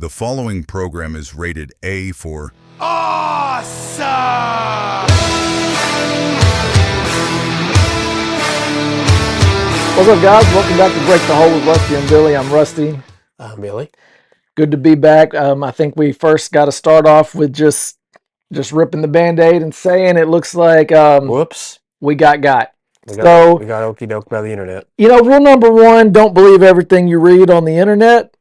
The following program is rated A for Awesome! What's up, guys? Welcome back to Break the Hole with Rusty and Billy. I'm Rusty. I'm Billy. Good to be back. I think we first got to start off with just ripping the Band-Aid and saying it looks like Whoops. we got. We So, got okey doke by the internet. rule number one, don't believe everything you read on the internet.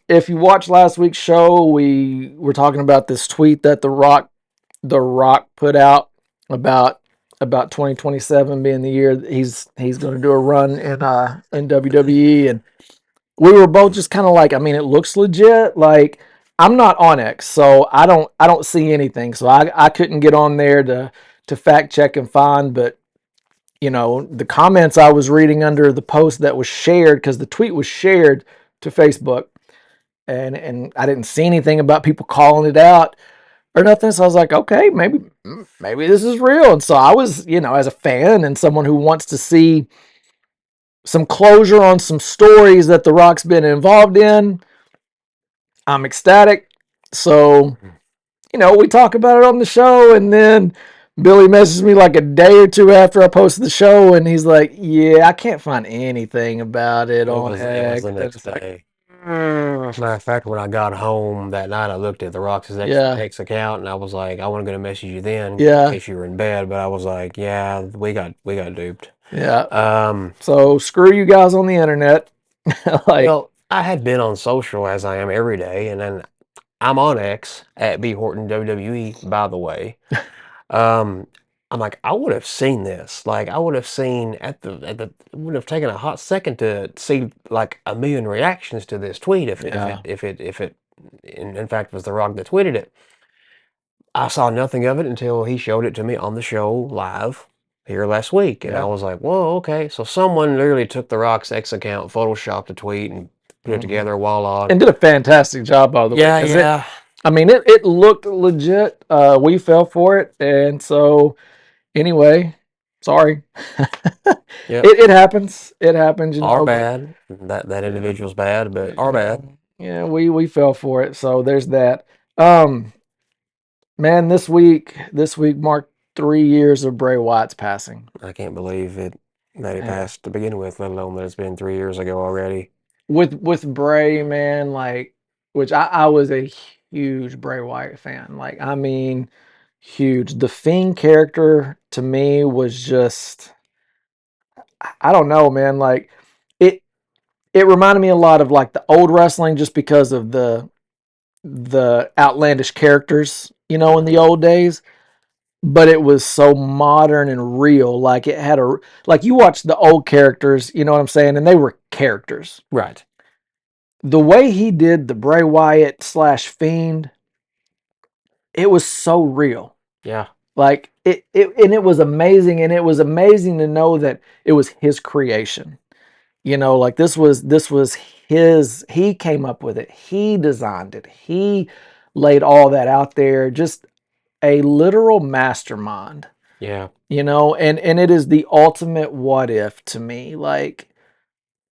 If you watched last week's show, we were talking about this tweet that The Rock put out about 2027 being the year that he's going to do a run in WWE, and we were both just kind of like, I mean, it looks legit. Like, I'm not on X, so I don't see anything, so I couldn't get on there to fact check and find, but the comments I was reading under the post that was shared, because the tweet was shared to Facebook, and I didn't see anything about people calling it out or nothing. So I was like, okay, maybe this is real. And so I was, as a fan and someone who wants to see some closure on some stories that The Rock's been involved in, I'm ecstatic. So, we talk about it on the show, and then Billy messaged me like a day or two after I posted the show, and he's like, yeah, I can't find anything about it on X. It was the next day. Matter of fact, when I got home that night, I looked at the Rock's X account, and I was like, I wasn't going to message you then in case you were in bed, but I was like, yeah, we got duped. Yeah. So screw you guys on the internet. Well, I had been on social as I am every day, and then I'm on X at B Horton WWE, by the way. I'm like, I would have seen this. Like, I would have seen it would have taken a hot second to see like a million reactions to this tweet if it in fact was The Rock that tweeted it. I saw nothing of it until he showed it to me on the show live here last week, and I was like, whoa, okay. So someone literally took The Rock's X account, photoshopped a tweet, and put it together, voila. And did a fantastic job, by the way. Yeah. It looked legit. We fell for it, and so anyway, sorry. It happens. It happens. Our bad. That individual's bad, but our bad. Yeah, we fell for it. So there's that. Man, this week marked 3 years of Bray Wyatt's passing. I can't believe that he passed to begin with, let alone that it's been 3 years ago already. With Bray, man, like, which I was a huge Bray Wyatt fan. Like, I mean, huge. The Fiend character to me was just, I don't know, man. Like, it reminded me a lot of like the old wrestling, just because of the outlandish characters, in the old days. But it was so modern and real. Like, it had like, you watch the old characters, you know what I'm saying? And they were characters. Right. The way he did the Bray Wyatt / Fiend, it was so real. Yeah. Like, and it was amazing. And it was amazing to know that it was his creation. Like, this was his, he came up with it. He designed it. He laid all that out there. Just a literal mastermind. Yeah. And it is the ultimate what if to me. Like,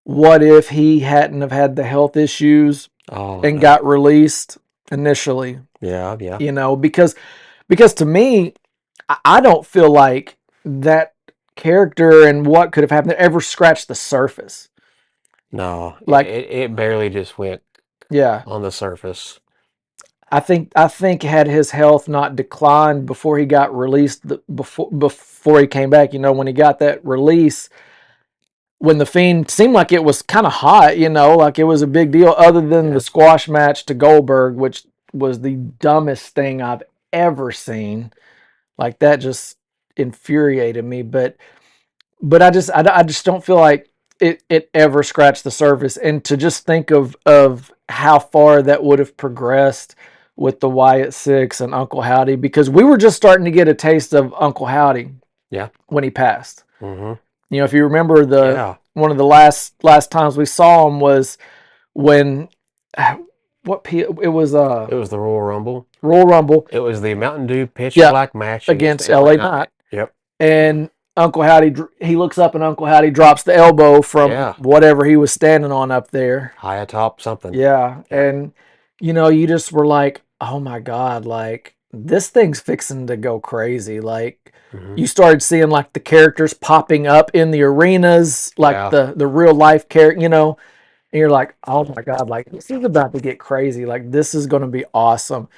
what if he hadn't have had the health issues and got released initially? Yeah. Because to me, I don't feel like that character and what could have happened ever scratched the surface. No, like it barely just went on the surface. I think had his health not declined before he got released, before he came back, when he got that release, when the Fiend seemed like it was kind of hot, like it was a big deal, other than the squash match to Goldberg, which was the dumbest thing I've ever seen. Like, that just infuriated me. But I just don't feel like it ever scratched the surface. And to just think of how far that would have progressed with the Wyatt Six and Uncle Howdy, because we were just starting to get a taste of Uncle Howdy when he passed. Mm-hmm. If you remember one of the last times we saw him was when it was the Royal Rumble. Royal Rumble. It was the Mountain Dew Pitch Black match against LA Knight. Yep. And Uncle Howdy, he looks up and Uncle Howdy drops the elbow from Yeah. whatever he was standing on up there. High atop something. Yeah. Yeah. And, you just were like, oh my God, like this thing's fixing to go crazy. Like hmm you started seeing like the characters popping up in the arenas, like Yeah. the real life character, and you're like, oh my God, like this is about to get crazy. Like this is going to be awesome.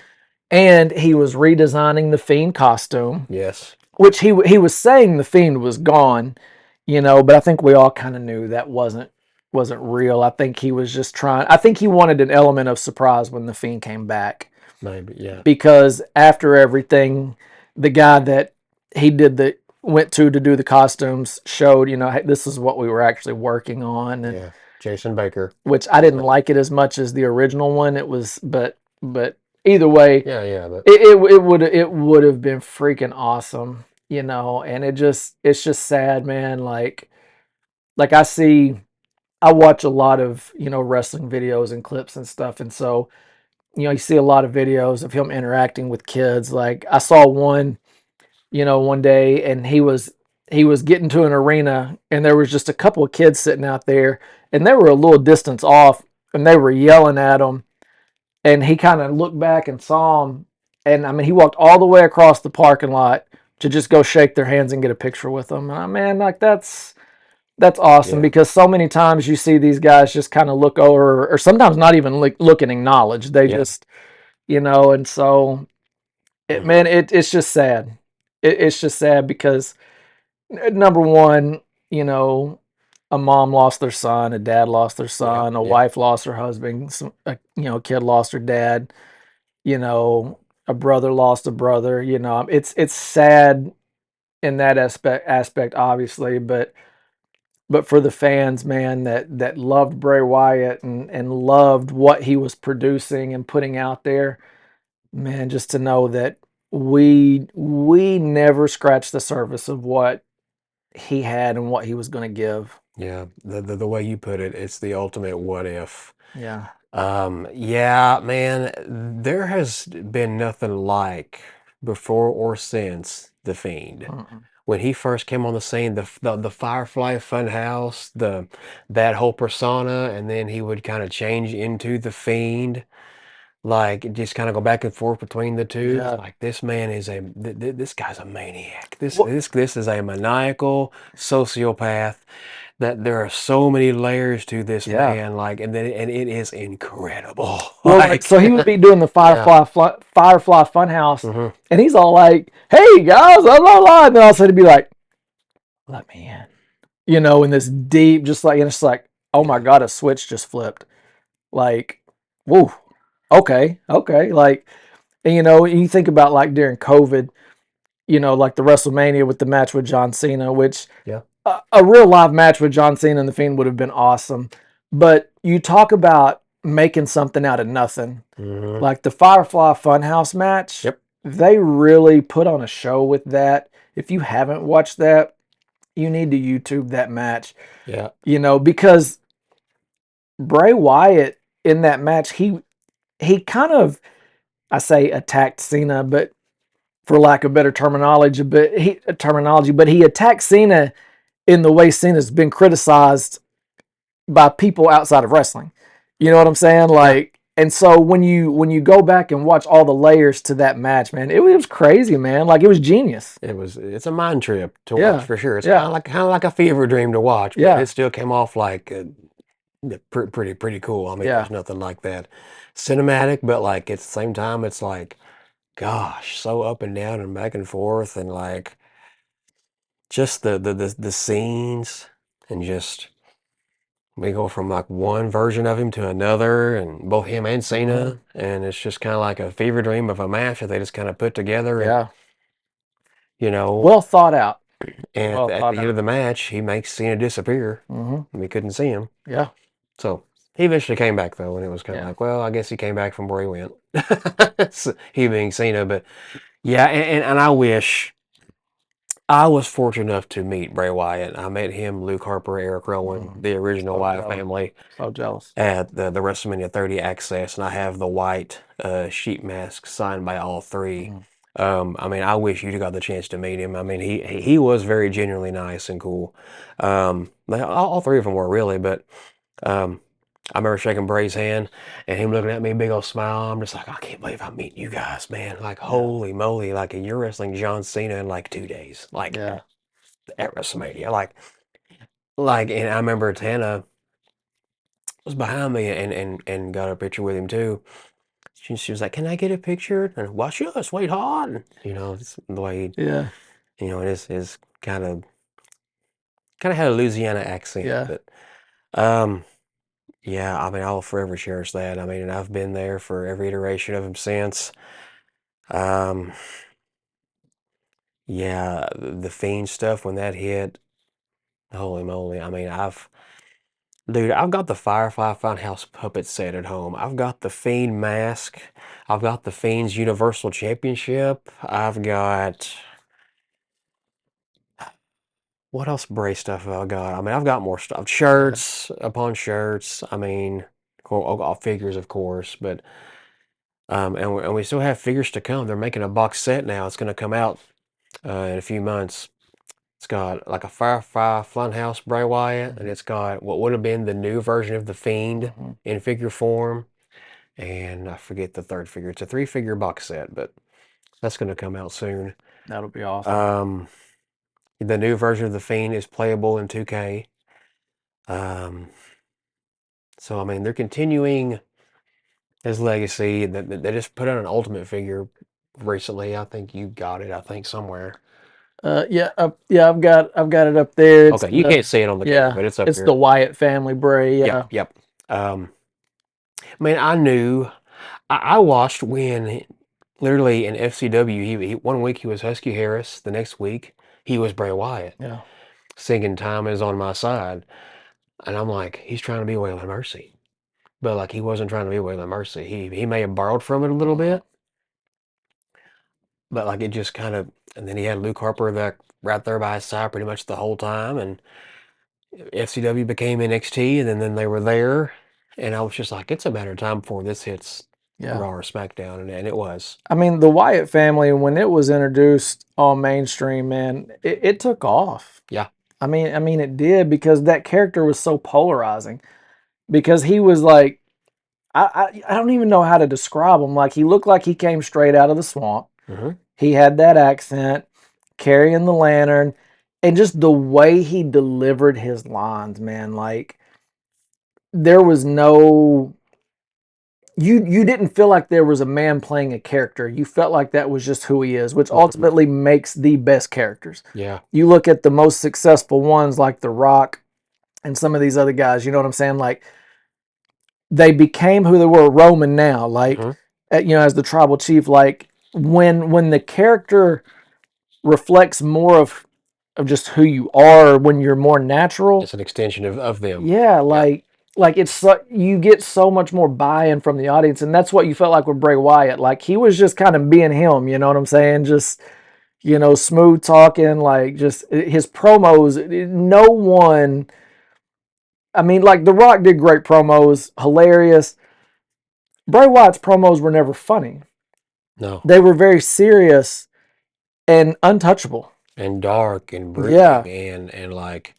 And he was redesigning the Fiend costume, Yes. which he was saying the Fiend was gone, but I think we all kind of knew that wasn't real. I think he was just trying. I think he wanted an element of surprise when the Fiend came back, Maybe. Yeah. because after everything, the guy that he did the went to do the costumes showed, hey, this is what we were actually working on, and Yeah. Jason Baker. which I didn't like it as much as the original one. It was, but either way, Yeah. Yeah. But it would have been freaking awesome, and it's just sad, man. Like I watch a lot of wrestling videos and clips and stuff, and so you see a lot of videos of him interacting with kids. Like I saw one day, and he was getting to an arena, and there was just a couple of kids sitting out there, and they were a little distance off, and they were yelling at him, and he kind of looked back and saw them, and I mean he walked all the way across the parking lot to just go shake their hands and get a picture with them. And man, like that's awesome, yeah. because so many times you see these guys just kind of look over, or sometimes not even look and acknowledge. They Yeah. just, and so it's just sad. It's just sad because number one, you know, a mom lost their son, a dad lost their Yeah. son, a Yeah. wife lost her husband, a kid lost her dad, you know, a brother lost a brother. It's sad in that aspect, obviously, but for the fans, man, that loved Bray Wyatt and loved what he was producing and putting out there, man, just to know that we never scratched the surface of what he had and what he was going to give. Yeah. The way you put it, it's the ultimate what if. Yeah. Yeah, man, there has been nothing like before or since The Fiend. Mm-mm. When he first came on the scene, the Firefly Funhouse, that whole persona, and then he would kind of change into The Fiend, like just kind of go back and forth between the two. Yeah. Like this man is this guy's a maniac. This Well, this this is a maniacal sociopath that there are so many layers to this yeah. man, like, and it is incredible. Well, like, so he would be doing the Yeah. Firefly Funhouse, hmm and he's all like, "Hey guys, blah blah blah," and then all of a sudden he'd be like, "Let me in," in this deep, just like, and it's like, oh my Yeah. God, a switch just flipped. Like, whoa, okay, like, and you think about like during COVID, like the WrestleMania with the match with John Cena, which Yeah. a real live match with John Cena and The Fiend would have been awesome. But you talk about making something out of nothing. hmm Like the Firefly Funhouse match, Yep. they really put on a show with that. If you haven't watched that, you need to YouTube that match, Yeah. because Bray Wyatt in that match, he kind of, I say attacked Cena, but for lack of better terminology, but he attacked Cena in the way Cena's been criticized by people outside of wrestling. You know what I'm saying? Yeah. Like, and so when you go back and watch all the layers to that match, man, it was crazy, man. Like it was genius. It's a mind trip to watch Yeah, for sure. It's yeah, kind of like a fever dream to watch, but yeah, it still came off like pretty cool. I mean, yeah, there's nothing like that cinematic, but like at the same time, it's like, gosh, so up and down and back and forth, and like just the scenes, and just we go from like one version of him to another, and both him and mhm, Cena, and it's just kind of like a fever dream of a match that they just kind of put together, and yeah. you know, Well thought out. and Well at the thought end of out. the match, he makes Cena disappear, Hmm. and we couldn't see him. Yeah, So he eventually came back though, and it was kind of yeah. like, well, I guess he came back from where he went. He being Cena, but yeah, and I wish I was fortunate enough to meet Bray Wyatt. I met him, Luke Harper, Eric Rowan, Mm. the original So Wyatt jealous. family So jealous. at the WrestleMania 30 Access, and I have the white sheet mask signed by all three. Mm. I mean, I wish you'd got the chance to meet him. I mean, he was very genuinely nice and cool. All three of them were really, but um, I remember shaking Bray's hand and him looking at me, big old smile. I'm just like, I can't believe I'm meeting you guys, man. Like, holy moly, like you're wrestling John Cena in like 2 days, like Yeah. at WrestleMania. And I remember Tana was behind me and got a picture with him too. She was like, "Can I get a picture?" And well, sure, sweetheart. And, it's the way Yeah. his kind of had a Louisiana accent, Yeah. but yeah, I mean, I'll forever cherish that. I mean, and I've been there for every iteration of him since. Um, yeah, the Fiend stuff when that hit, holy moly! I mean, I've got the Firefly Funhouse puppet set at home. I've got the Fiend mask. I've got the Fiend's Universal Championship. I've got what else Bray stuff have I got? I mean, I've got more stuff. Shirts upon shirts. I mean, all figures, of course, but and we still have figures to come. They're making a box set now. It's going to come out in a few months. It's got like a Firefly Funhouse Bray Wyatt, and it's got what would have been the new version of the Fiend in figure form. And I forget the third figure. It's a 3-figure box set, but that's going to come out soon. That'll be awesome. The new version of the Fiend is playable in 2K. So I mean, they're continuing his legacy. They just put out an Ultimate figure recently. I think you got it. I think somewhere. Yeah, I've got it up there. It's Okay, you can't see it on the camera, but it's up it's here. the Wyatt family Bray. Yeah. Yep. I mean, I knew. I watched when literally in FCW, he 1 week he was Husky Harris, the next week he was Bray Wyatt, Yeah. singing "Time Is on My Side," and I'm like, he's trying to be Waylon Mercy, but like he wasn't trying to be Waylon Mercy. He may have borrowed from it a little bit, but like it just kind of. And then he had Luke Harper that right there by his side pretty much the whole time, and FCW became NXT, and then they were there, and I was just like, it's a matter of time before this hits Raw or SmackDown, and it was. I mean, the Wyatt family, when it was introduced on mainstream, man, it took off. Yeah. I mean, it did because that character was so polarizing. Because he was like, I don't even know how to describe him. Like he looked like he came straight out of the swamp. He had that accent, carrying the lantern, and just the way he delivered his lines, man. Like there was no you didn't feel like there was a man playing a character. You felt like that was just who he is, which ultimately makes the best characters. Yeah. You look at the most successful ones like The Rock and some of these other guys, you know what I'm saying? Like they became who they were. Roman now, like as the tribal chief, like when the character reflects more of just who you are, when you're more natural, it's an extension of them. Yeah, like it's you get so much more buy-in from the audience, and that's what you felt like with Bray Wyatt. Like he was just kind of being him, you know what I'm saying? Just smooth talking, like just his promos. No one. I mean, like The Rock did great promos, hilarious. Bray Wyatt's promos were never funny. No. They were very serious and untouchable. And dark and brooding and like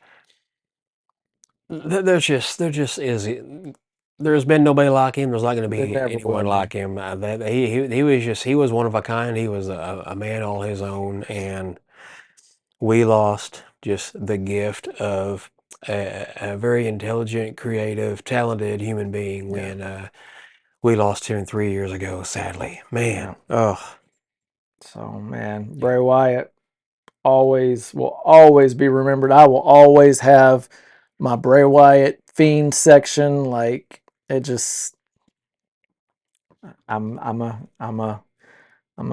there just is there's been nobody like him. There's not going to be anyone like him. That he was one of a kind. He was a man all his own, and we lost just the gift of a very intelligent, creative, talented human being when we lost him 3 years ago. Sadly, man. So man, Bray Wyatt will always be remembered. I will always have my Bray Wyatt Fiend section. Like it just, I'm a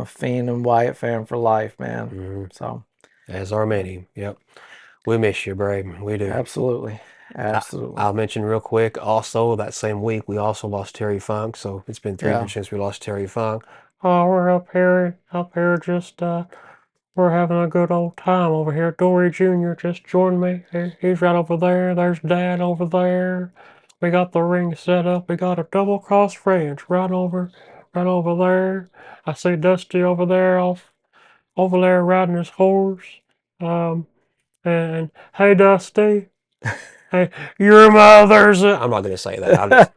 Fiend and Wyatt fan for life, man. So as are many. Yep, we miss you, Bray. We do. Absolutely. I'll mention real quick. Also, that same week we also lost Terry Funk. So it's been 3 years since we lost Terry Funk. Oh, we're up here just we're having a good old time over here. Dory Jr. just joined me. He's right over there. There's Dad over there. We got the ring set up. We got a double cross ranch right over there. I see Dusty over there off over there riding his horse. And hey, Dusty. Hey, your mother's. I'm not gonna say that.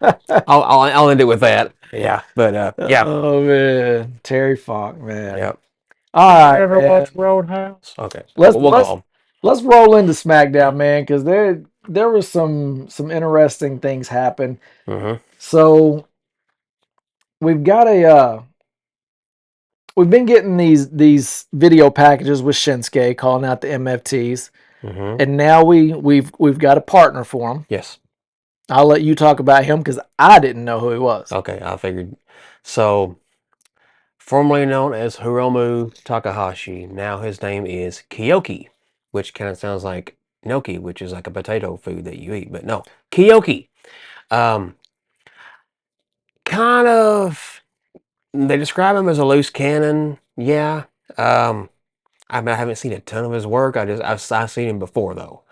I'll end it with that. Yeah, but yeah. Oh man, Terry Funk, man. Yep. All right, Ever man. watch Roadhouse? Okay, Let's we'll go let's home. let's roll into SmackDown, man, because there was some interesting things happen. Mm-hmm. So we've got we've been getting these video packages with Shinsuke calling out the MFTs, Mm-hmm. and now we've got a partner for him. Yes. I'll let you talk about him because I didn't know who he was. Okay, I figured. So, formerly known as Hiromu Takahashi, now his name is Kiyoki, which kind of sounds like gnocchi, which is like a potato food that you eat, but no, Kiyoki. Um, kind of. They describe him as a loose cannon. Yeah. I mean, I haven't seen a ton of his work. I've seen him before though.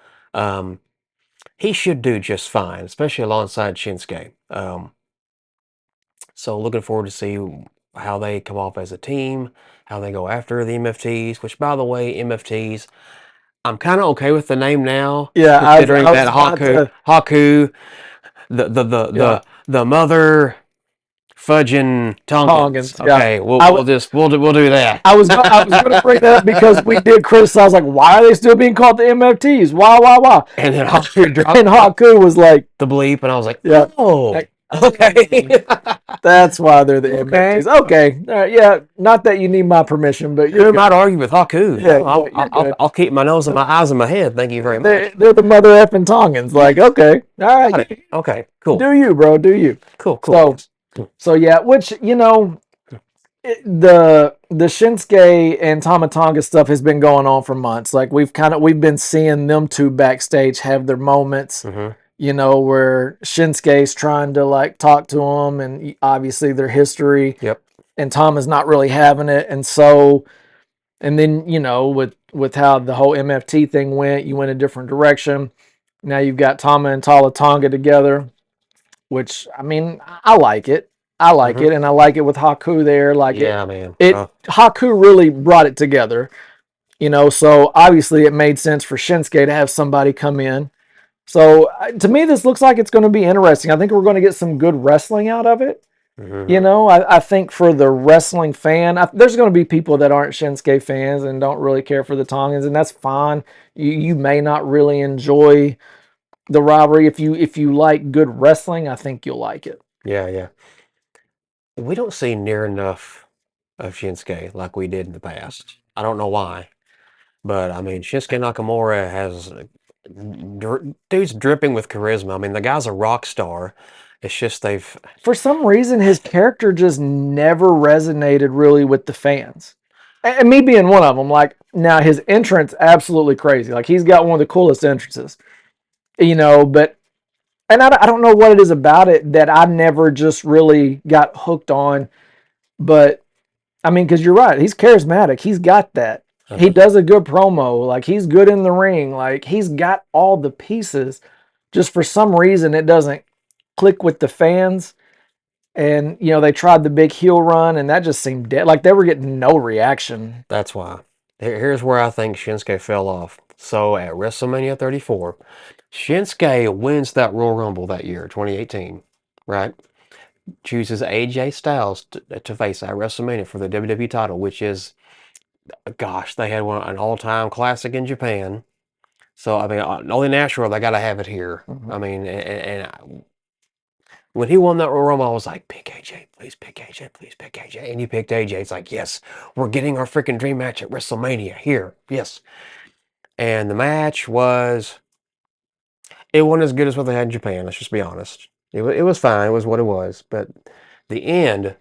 He should do just fine, especially alongside Shinsuke. So looking forward to see how they come off as a team, how they go after the MFTs. Which, by the way, MFTs, I'm kind of okay with the name now, Yeah, considering I was that about to. Haku, the mother fudging Tonkins. Tongans, yeah. Okay, I we'll do that. I was going to bring that up because we did criticize, like, why are they still being called the MFTs? Why? And then Haku dropped And Haku was like, the bleep, and I was like, yeah, oh, like, okay. that's why they're the Okay. MFTs. Okay, all right, yeah. Not that you need my permission, but You you're might argue with Haku. Yeah, No, you're good. I'll keep my nose and my eyes and my head. Thank you very much. They're the mother effing Tongans. Like, okay, all Got right, it. Okay, cool. do you, bro? Do you? Cool. So, Yes. so yeah. Which the Shinsuke and Tama Tonga stuff has been going on for months. Like we've been seeing them two backstage have their moments. Mhm. Where Shinsuke's trying to like talk to him, and obviously their history. Yep. And Tama's not really having it, and so, and then with how the whole MFT thing went, you went a different direction. Now you've got Tama and Tala Tonga together, which I mean I like it. I like Mhm. it, and I like it with Haku there. Like Yeah, man. Haku really brought it together. So obviously it made sense for Shinsuke to have somebody come in. So to me, this looks like it's going to be interesting. I think we're going to get some good wrestling out of it. Mhm. I think for the wrestling fan, there's going to be people that aren't Shinsuke fans and don't really care for the Tongans, and that's fine. You may not really enjoy the rivalry. If you like good wrestling, I think you'll like it. Yeah. We don't see near enough of Shinsuke like we did in the past. I don't know why, but I mean, Shinsuke Nakamura has dude's dripping with charisma. I mean, the guy's a rock star. It's just they've For some reason, his character just never resonated really with the fans. And me being one of them, like, now his entrance, absolutely crazy. Like, he's got one of the coolest entrances, but, and I don't know what it is about it that I never just really got hooked on. But, I mean, because you're right, he's charismatic. He's got that. He does a good promo. Like, he's good in the ring. Like, he's got all the pieces. Just for some reason, it doesn't click with the fans. And they tried the big heel run, and that just seemed dead. Like they were getting no reaction. That's why. Here's where I think Shinsuke fell off. So at WrestleMania 34, Shinsuke wins that Royal Rumble that year, 2018, right? Chooses AJ Styles to face at WrestleMania for the WWE title, which is, gosh, they had an all-time classic in Japan. So I mean, only natural they got to have it here. Mm-hmm. I mean, and when he won that Royal Rumble, I was like, pick AJ, please pick AJ, please pick AJ. And you picked AJ. It's like, yes, we're getting our freaking dream match at WrestleMania here. Yes. And the match it wasn't as good as what they had in Japan. Let's just be honest. It was fine. It was what it was. But the end,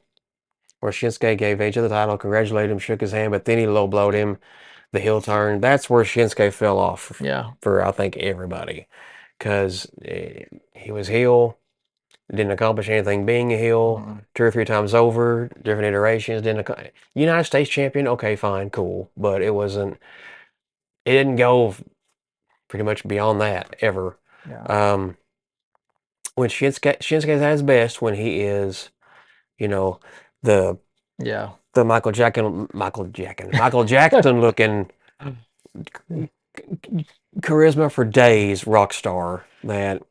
where Shinsuke gave AJ the title, congratulated him, shook his hand, but then he low blowed him, the heel turn. That's where Shinsuke fell off. Yeah. For I think everybody, because he was heel. Didn't accomplish anything being a heel. 2 or 3 times over, different iterations. United States champion, okay, fine, cool. But it didn't go pretty much beyond that ever. Yeah. When Shinsuke's at his best, when he is, the Yeah. the Michael Jackson looking charisma for days rock star that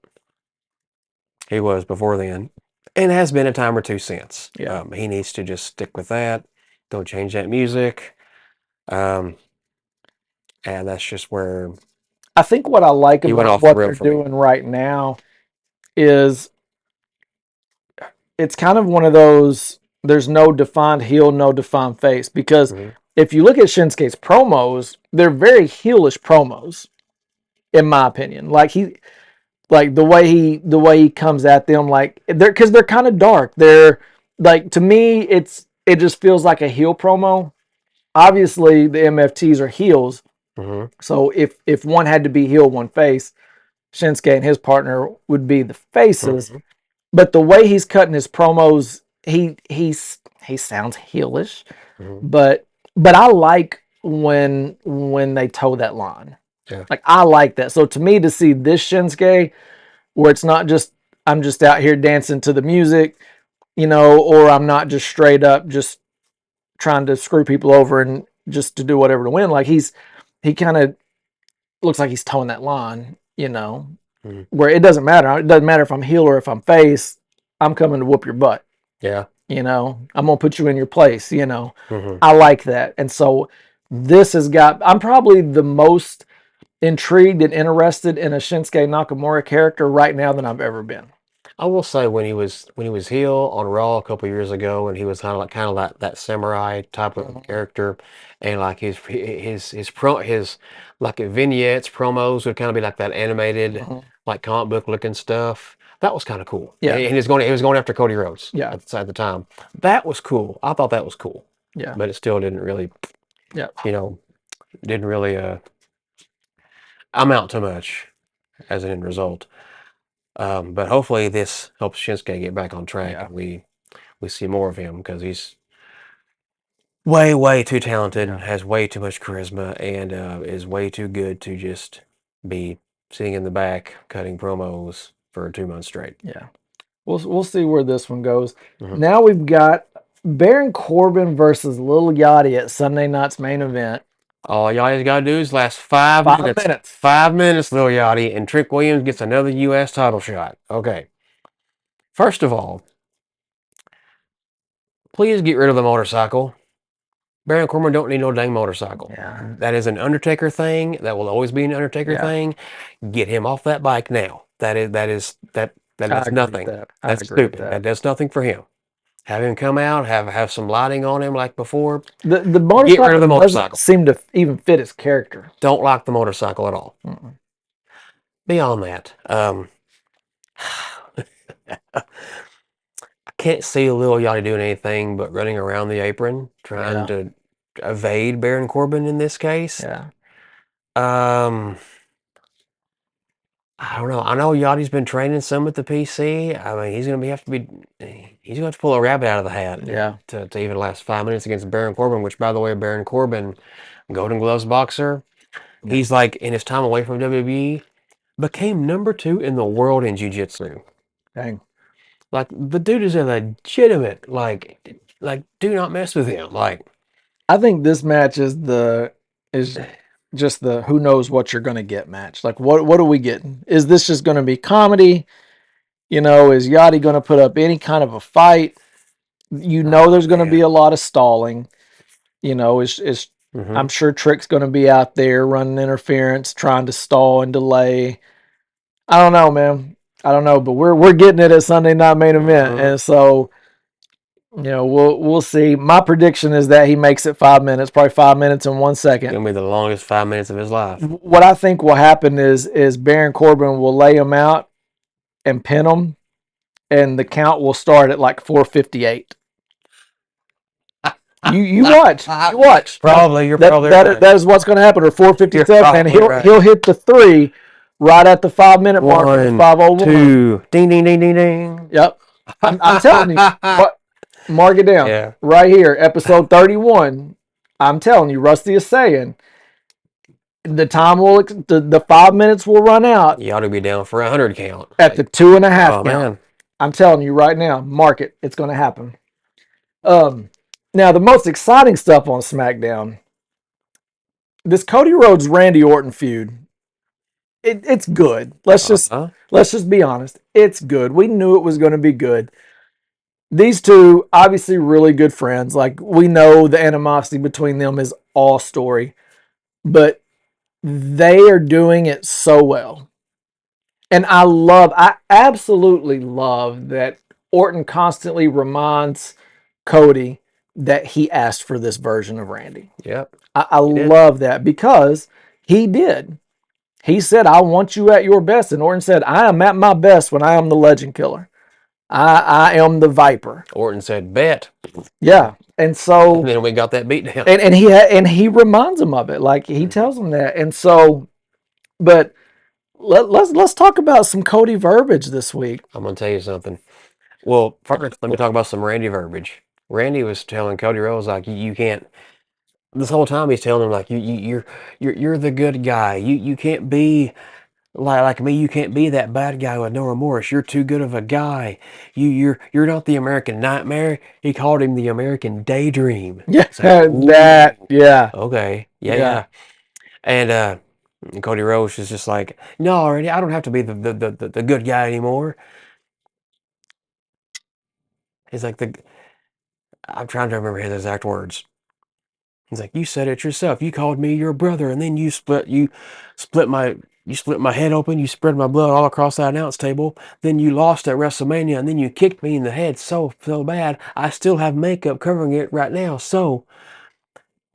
he was before then, and has been a time or two since. Yeah. He needs to just stick with that. Don't change that music. And that's just where I think what I like he went about off the what rail they're for me. doing right now is it's kind of one of those, there's no defined heel, no defined face. Because Mhm. if you look at Shinsuke's promos, they're very heelish promos, in my opinion. Like the way he comes at them, like because they're kind of dark. They're like, to me, it just feels like a heel promo. Obviously, the MFTs are heels, Mhm. so if one had to be heel, one face, Shinsuke and his partner would be the faces. Mhm. But the way he's cutting his promos, he sounds heelish, Mhm. but I like when they toe that line. Yeah. Like, I like that. So to me, to see this Shinsuke, where it's not just I'm just out here dancing to the music, or I'm not just straight up just trying to screw people over and just to do whatever to win. Like, he kind of looks like he's towing that line, Mhm. where it doesn't matter. It doesn't matter if I'm heel or if I'm face. I'm coming to whoop your butt. Yeah. I'm gonna put you in your place. Mhm. I like that, and so this has got. I'm probably the most intrigued and interested in a Shinsuke Nakamura character right now than I've ever been. I will say when he was heel on Raw a couple years ago, and he was kind of that samurai type of character, and like his like vignettes promos would kind of be like that animated like comic book looking stuff. That was kind of cool. Yeah. And he was going after Cody Rhodes Yeah. at the time. That was cool. I thought that was cool. Yeah. But it still didn't really, Yeah. didn't really amount to much as an end result. But hopefully this helps Shinsuke get back on track, Yeah. and we see more of him because he's way, way too talented, has way too much charisma, and is way too good to just be sitting in the back cutting promos for 2 months straight. Yeah. We'll see where this one goes. Mhm. Now we've got Baron Corbin versus Lil Yachty at Sunday night's main event. All y'all got to do is last 5 5 minutes. minutes. 5 minutes, Lil Yachty, and Trick Williams gets another U.S. title shot. Okay. First of all, please get rid of the motorcycle. Baron Corbin don't need no dang motorcycle. Yeah. That is an Undertaker thing. That will always be an Undertaker thing. Get him off that bike now. That I does agree nothing. with that. I That's agree with stupid. That does nothing for him. Have him come out. Have some lighting on him like before. The motorcycle Get rid of the motorcycle. doesn't seem to even fit his character. Don't like the motorcycle at all. Mm-mm. Beyond that, I can't see Lil Yachty doing anything but running around the apron, trying to evade Baron Corbin in this case. Yeah. I don't know. I know Yachty's been training some at the PC. I mean, he's gonna have to pull a rabbit out of the hat. Yeah. To even last 5 minutes against Baron Corbin, which, by the way, Baron Corbin, Golden Gloves boxer, he's like, in his time away from WWE, became number 2 in the world in jiu-jitsu. Dang. Like, the dude is a legitimate, like, do not mess with him. Like, I think this match is just the who knows what you're gonna get match. Like, what are we getting? Is this just gonna be comedy? Is Yachty gonna put up any kind of a fight? There's gonna be a lot of stalling. I'm sure Trick's gonna be out there running interference, trying to stall and delay. I don't know, man. I don't know, but we're getting it at Sunday Night Main Event, and so we'll see. My prediction is that he makes it 5 minutes, probably 5 minutes and 1 second. Gonna be the longest 5 minutes of his life. What I think will happen is Baron Corbin will lay him out and pin him, and the count will start at like 4:58. You watch. You watch. Probably. You're probably right. That is what's going to happen. Or 4:57, and right. he'll hit the 3 right at the 5 minute mark. 1, 2, ding, ding, ding, ding, ding. Yep. I'm telling you. Mark it down. Yeah. Right here, episode 31. I'm telling you, Rusty is saying the 5 minutes will run out. You ought to be down for 100 count. At the 2.5 count. Man. I'm telling you right now, mark it. It's going to happen. Now, the most exciting stuff on SmackDown, this Cody Rhodes Randy Orton feud, it's good. Uh-huh. Let's just be honest. It's good. We knew it was going to be good. These two, obviously, really good friends. Like, we know the animosity between them is all story, but they are doing it so well. And I absolutely love that Orton constantly reminds Cody that he asked for this version of Randy. Yep. I He did. love that because he did. He said, I want you at your best. And Orton said, I am at my best when I am the legend killer. I am the Viper. Orton said, bet. Yeah. And And so, then we got that beat down. and he reminds him of it. Like he tells him that. And so, but let's talk about some Cody verbiage this week. I'm going to tell you something. Well, first, let me talk about some Randy verbiage. Randy was telling Cody Rhodes, like, you can't, this whole time he's telling him, like, you're the good guy. You can't be like me. You can't be that bad guy with no remorse. You're too good of a guy. You're not the American nightmare. He called him the American daydream. Yeah. It's like, That, ooh, yeah. okay, yeah, Yeah. yeah. And Cody Rhodes is just like, no, Randy, I don't have to be the good guy anymore. He's like I'm trying to remember his exact words. He's like, you said it yourself. You called me your brother, and then split my you split my head open. You spread my blood all across that announce table. Then you lost at WrestleMania, and then you kicked me in the head so bad. I still have makeup covering it right now. So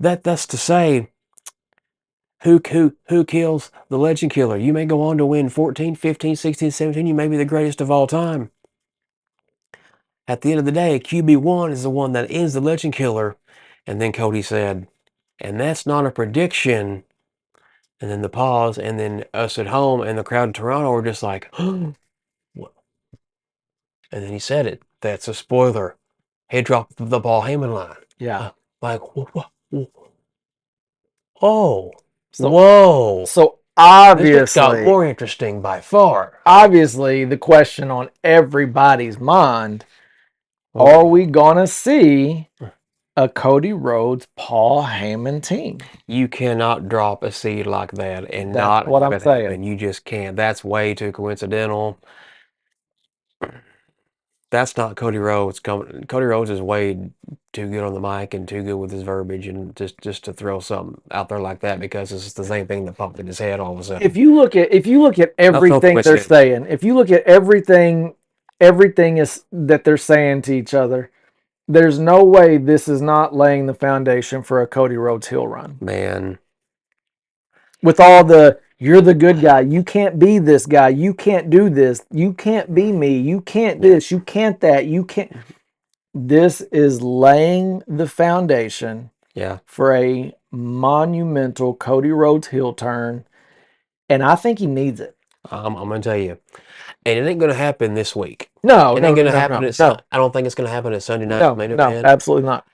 that's to say, who kills the legend killer? You may go on to win 14, 15, 16, 17. You may be the greatest of all time. At the end of the day, QB1 is the one that ends the legend killer. And then Cody said, and that's not a prediction. And then the pause, and then us at home and the crowd in Toronto were just like, what? And then he said it. That's a spoiler. He dropped the Paul Heyman line. Yeah. Like, oh, So, whoa. so This just got obviously, more interesting by far. obviously, the question on everybody's mind, are we going to see a Cody Rhodes, Paul Heyman team? You cannot drop a seed like that and That's not what have I'm it saying. happen. You just can't. That's way too coincidental. That's not Cody Rhodes. Cody Rhodes is way too good on the mic and too good with his verbiage, and just to throw something out there like that because it's just the same thing that popped in his head all of a sudden. If you look at everything they're coincidence. saying, if you look at everything is that they're saying to each other, there's no way this is not laying the foundation for a Cody Rhodes heel run. Man, With all the you're the good guy, you can't be this guy, you can't do this, you can't be me, you can't this, you can't that, you can't. This is laying the foundation yeah, for a monumental Cody Rhodes heel turn, and I think he needs it. I'm gonna tell you, and it ain't gonna happen this week. No, It no, ain't no, gonna no, happen no, at. no, I don't think it's gonna happen at Sunday night's no, main no, event. absolutely not.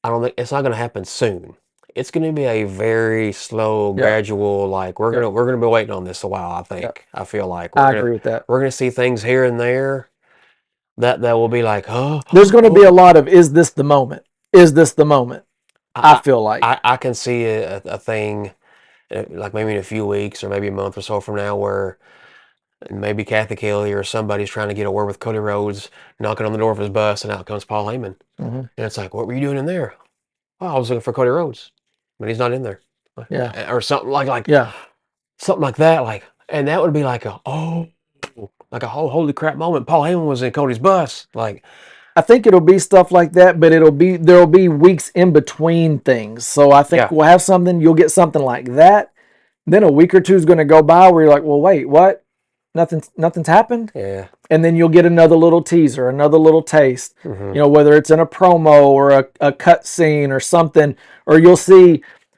I don't think it's not gonna happen soon. It's gonna be a very slow, Yeah, gradual. Like we're yeah, gonna be waiting on this a while. I yeah. think. I feel like I agree with that. we're gonna see things here and there that will be like, oh, There's going to be a lot of is this the moment? Is this the moment? I feel like. I can see a thing like maybe in a few weeks or maybe a month or so from now where maybe Kathy Kelly or somebody's trying to get a word with Cody Rhodes, knocking on the door of his bus, and out comes Paul Heyman. Mhm. And it's like, what were you doing in there? Oh, I was looking for Cody Rhodes, but he's not in there. Yeah, Or something like yeah. something like that. Like, and that would be like like a holy crap moment. Paul Heyman was in Cody's bus. Like, I think it'll be stuff like that, but there'll be weeks in between things. So I think yeah, we'll have something. You'll get something like that. Then a week or two is going to go by where you're like, well, wait, what? Nothing's happened. yeah. And then you'll get another little teaser, another little taste. Hmm. You know, whether it's in a promo or a cut scene or something, or you'll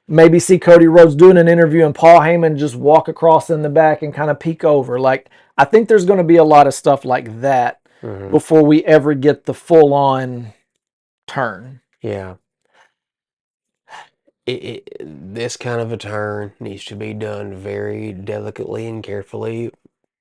maybe see Cody Rhodes doing an interview and Paul Heyman just walk across in the back and kind of peek over. Like, I think there's going to be a lot of stuff like that Hmm. before we ever get the full on turn. Yeah. This kind of a turn needs to be done very delicately and carefully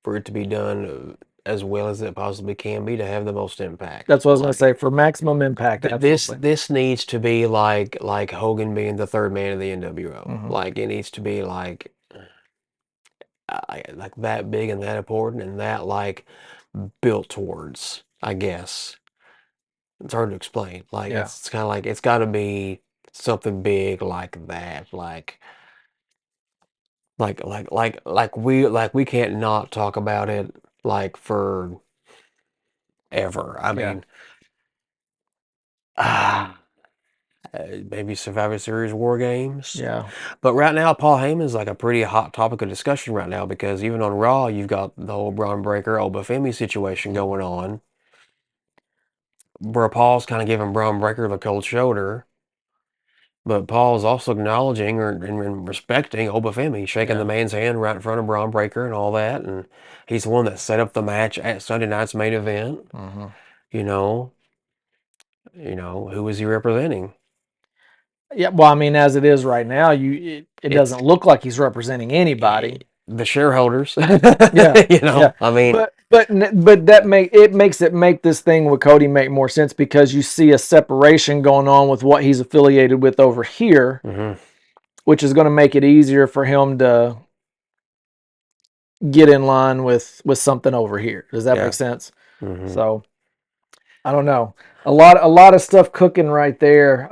for it to be done as well as it possibly can be to have the most impact. That's what I was going to say. For maximum impact, This absolutely. this needs to be like Hogan being the third man of the NWO. Mhm. Like it needs to be like that big and that important and that like built towards, I guess. It's hard to explain. Like Yeah. it's kind of like it's got to be something big like that. We can't not talk about it like for ever. I Yeah. mean, maybe Survivor Series War Games. Yeah. But right now, Paul Heyman's like a pretty hot topic of discussion right now because even on Raw, you've got the whole Braun Breaker, Obafemi situation going on, where Paul's kind of giving Braun Breaker the cold shoulder, but Paul's also acknowledging and respecting Obafemi, shaking Yeah. the man's hand right in front of Braun Breaker and all that, and he's the one that set up the match at Sunday night's main event. Mhm. You know, who was he representing? Yeah. Well, I mean, as it is right now, it It's doesn't look like he's representing anybody. the shareholders. Yeah. Yeah. I mean, But that makes it make this thing with Cody make more sense because you see a separation going on with what he's affiliated with over here, mhm. which is going to make it easier for him to get in line with something over here. Does that Yeah. make sense? Mhm. So I don't know. A lot of stuff cooking right there.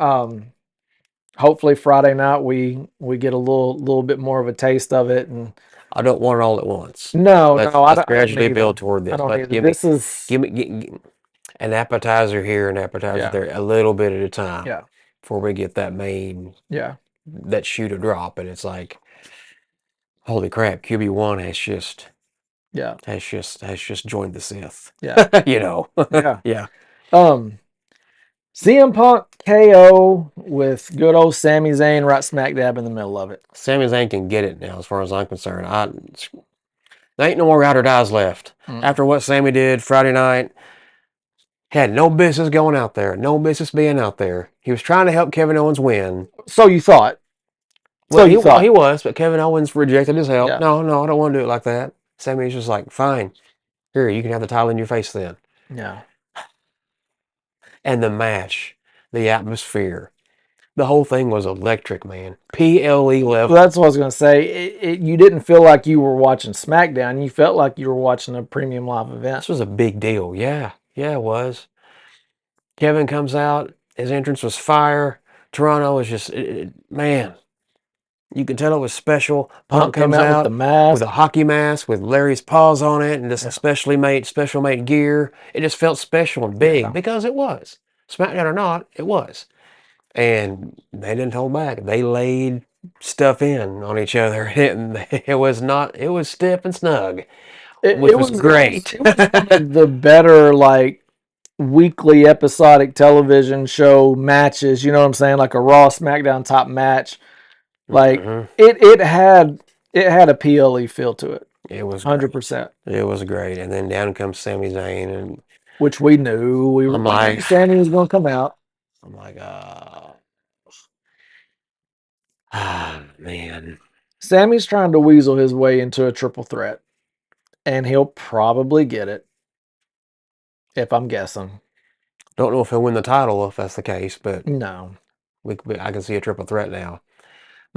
Hopefully Friday night we get a little bit more of a taste of it. And I don't want it all at once. no, Let's I don't gradually either. build toward I this. don't Let's either. This is give me an appetizer here, an appetizer Yeah. there, a little bit at a time. Yeah. Before we get that main Yeah. that shoe to drop, and it's like, holy crap, QB1 has just Yeah. joined the Sith. Yeah. Yeah. Yeah. CM Punk KO with good old Sami Zayn right smack dab in the middle of it. Sami Zayn can get it now, as far as I'm concerned. There ain't no more ride or dies left. After what Sami did Friday night, had no business going out there, no business being out there. He was trying to help Kevin Owens win. So you thought. Well, he was, but Kevin Owens rejected his help. Yeah. No, I don't want to do it like that. Sami's just like, fine, here, you can have the title in your face then. Yeah. And the match, the atmosphere, the whole thing was electric, man. PLE level. Well, that's what I was going to say. You didn't feel like you were watching SmackDown. You felt like you were watching a premium live event. This was a big deal. Yeah, it was. Kevin comes out. His entrance was fire. Toronto was just, man, you can tell it was special. Punk comes out with the mask. with a hockey mask with Larry's paws on it and just a special made gear. It just felt special and big because it was. SmackDown or not, it was. And they didn't hold back. They laid stuff in on each other. It was stiff and snug, which was great. It was one of the better, like, weekly episodic television show matches. You know what I'm saying? Like a Raw SmackDown top match. Like it had a PLE feel to it. It was 100%. It was great. And then down comes Sami Zayn, and which we knew Sami was going to come out. I'm like, man. Sami's trying to weasel his way into a triple threat, and he'll probably get it, if I'm guessing. Don't know if he'll win the title if that's the case, but no, I can see a triple threat now.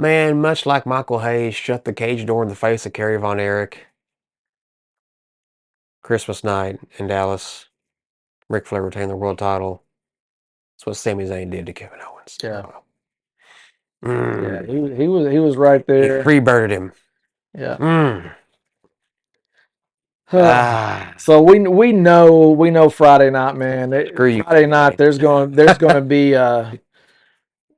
Man, much like Michael Hayes shut the cage door in the face of Kerry Von Erich, Christmas night in Dallas, Ric Flair retained the world title. That's what Sami Zayn did to Kevin Owens. Yeah. Yeah, he was right there. He free-birded him. Yeah. So we know Friday night, man. Friday night there's going to be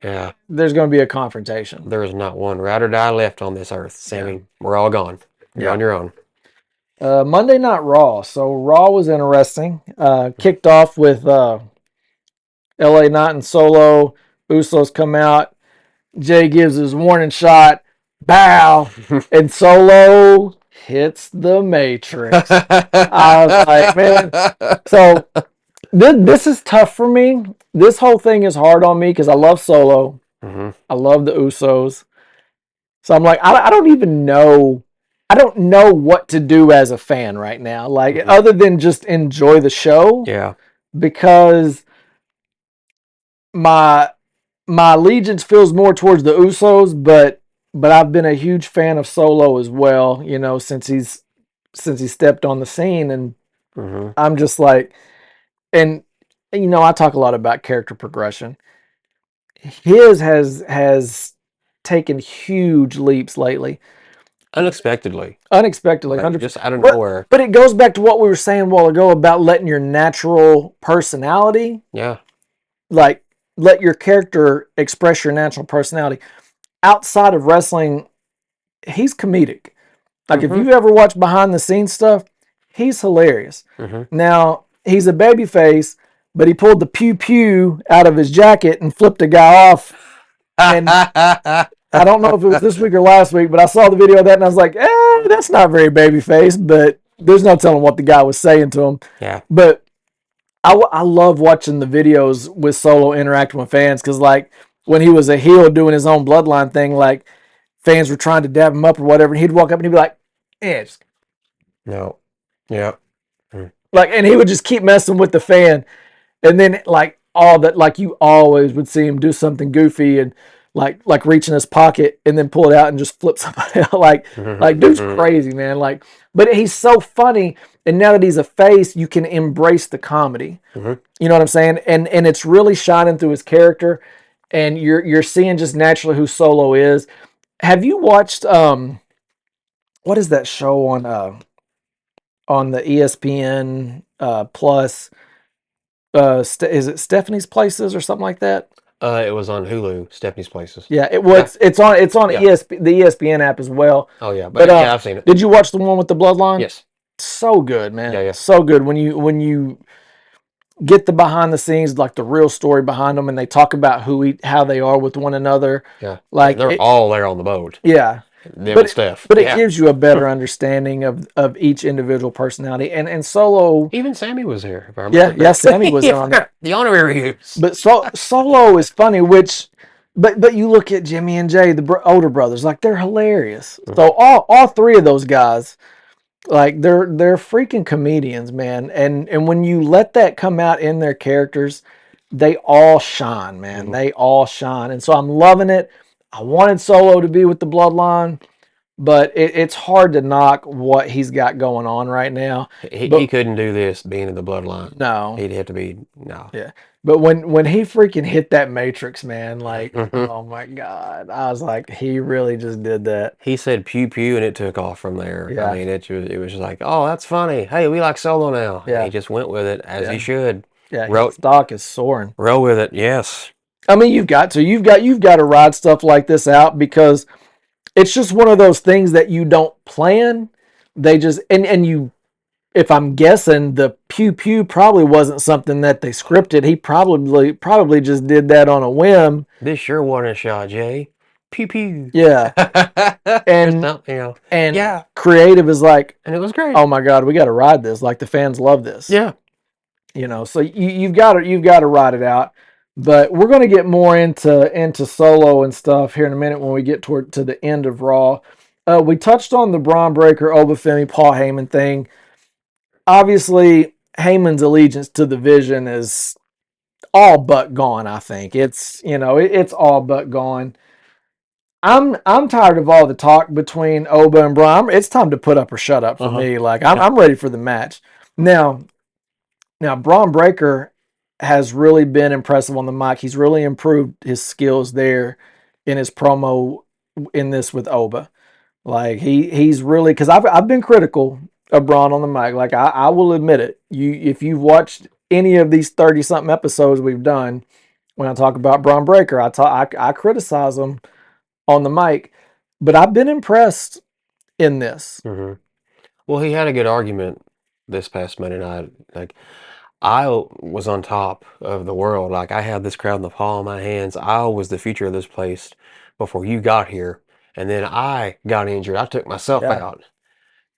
yeah. There's going to be a confrontation. There is not one ride or die left on this earth, Sami. We're all gone. You're on your own. Monday Night Raw. So Raw was interesting. Kicked off with LA Knight and Solo. Usos come out. Jay gives his warning shot. Bow. And Solo hits the Matrix. I was like, man. So this is tough for me. This whole thing is hard on me because I love Solo. I love the Usos. So I'm like, I don't even know I don't know what to do as a fan right now, like other than just enjoy the show. Yeah. Because my allegiance feels more towards the Usos, but I've been a huge fan of Solo as well. You know, since he stepped on the scene, and I'm just like, and you know, I talk a lot about character progression. His has taken huge leaps lately, Unexpectedly. unexpectedly, Like, 100%. just out of nowhere. But it goes back to what we were saying a while ago about letting your natural personality, Yeah. like let your character express your natural personality. Outside of wrestling, he's comedic. Like if you've ever watched behind the scenes stuff, he's hilarious. Now he's a baby face, but he pulled the pew pew out of his jacket and flipped a guy off. And I don't know if it was this week or last week, but I saw the video of that and I was like, that's not very baby face, but there's no telling what the guy was saying to him. Yeah. But I love watching the videos with Solo interacting with fans, because like when he was a heel doing his own bloodline thing, like fans were trying to dab him up or whatever, and he'd walk up and he'd be like, No. Yeah. like, and he would just keep messing with the fan, and then like all that, like you always would see him do something goofy and like reach in his pocket and then pull it out and just flip somebody out. Like dude's crazy, man. Like, but he's so funny, and now that he's a face, you can embrace the comedy. You know what I'm saying? And it's really shining through his character, and you're seeing just naturally who Solo is. Have you watched what is that show on the ESPN Plus? Is it Stephanie's Places or something like that? It was on Hulu, Stephanie's Places. Yeah, it was. It's on Yeah. the ESPN app as well. Oh yeah, but yeah, I've seen it. Did you watch the one with the bloodline? Yes. So good, man. Yeah. So good when you get the behind the scenes, like the real story behind them, and they talk about how they are with one another. Yeah. Like they're all there on the boat. Yeah. Them and Steph. But it gives you a better understanding of each individual personality. And Solo, even Sammy was here. If I remember. Yeah, Sammy was on there. The honoraries. But Solo is funny, but you look at Jimmy and Jay, the older brothers, like they're hilarious. So all three of those guys, like they're freaking comedians, man. And when you let that come out in their characters, they all shine, man. They all shine. And so I'm loving it. I wanted Solo to be with the bloodline, but it's hard to knock what he's got going on right now. He couldn't do this being in the bloodline. No. He'd have to be no. Yeah. But when he freaking hit that Matrix, man, like, oh my God. I was like, he really just did that. He said pew pew and it took off from there. Yeah. I mean, it was just like, oh, that's funny. Hey, we like Solo now. Yeah. He just went with it as he should. Yeah, his stock is soaring. Roll with it, yes. I mean, you've got to ride stuff like this out, because it's just one of those things that you don't plan. They just and you, if I'm guessing, the pew pew probably wasn't something that they scripted. He probably just did that on a whim. This sure wasn't a shot, Jay. Pew pew. Yeah. And yeah, creative is like, and it was great. oh my God, we got to ride this. Like the fans love this. Yeah. You know, so you've got to ride it out. But we're going to get more into Solo and stuff here in a minute when we get to the end of Raw. We touched on the Braun Breaker, Obafemi, Paul Heyman thing. Obviously, Heyman's allegiance to the Vision is all but gone. I think it's all but gone. I'm tired of all the talk between Oba and Braun. It's time to put up or shut up for me. Like I'm ready for the match now. Braun Breaker has really been impressive on the mic. He's really improved his skills there in his promo in this with Oba. Like he's really, because I've been critical of Braun on the mic. Like I will admit it. If you've watched any of these 30-something episodes we've done, when I talk about Braun Breaker, I criticize him on the mic, but I've been impressed in this. Well, he had a good argument this past Monday night. Like, I was on top of the world. Like, I had this crowd in the palm of my hands. I was the future of this place before you got here. And then I got injured. I took myself out.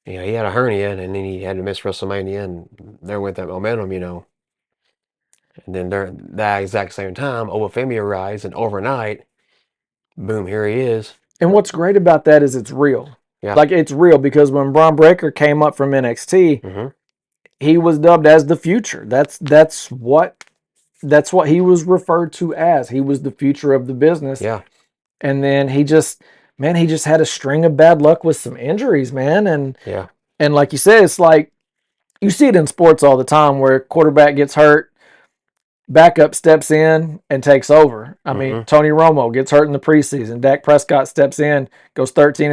You know, he had a hernia, and then he had to miss WrestleMania, and there went that momentum, you know. And then during that exact same time, Obafemi arrives, and overnight, boom, here he is. And what's great about that is it's real. Yeah. Like, it's real, because when Braun Breaker came up from NXT, Mm-hmm. he was dubbed as the future. That's what he was referred to as. He was the future of the business. Yeah. And then he just had a string of bad luck with some injuries, man. Yeah. And like you said, it's like, you see it in sports all the time where quarterback gets hurt, backup steps in and takes over. I mean, Mm-hmm. Tony Romo gets hurt in the preseason. Dak Prescott steps in, goes 13-3.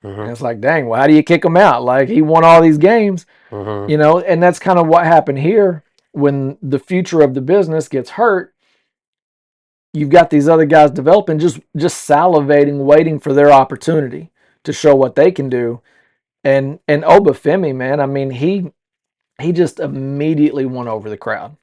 And Mm-hmm. it's like, dang, well, how do you kick him out? Like, he won all these games, Mm-hmm. you know, and that's kind of what happened here. When the future of the business gets hurt, you've got these other guys developing, just salivating, waiting for their opportunity to show what they can do. And Obafemi, man, I mean, he just immediately won over the crowd.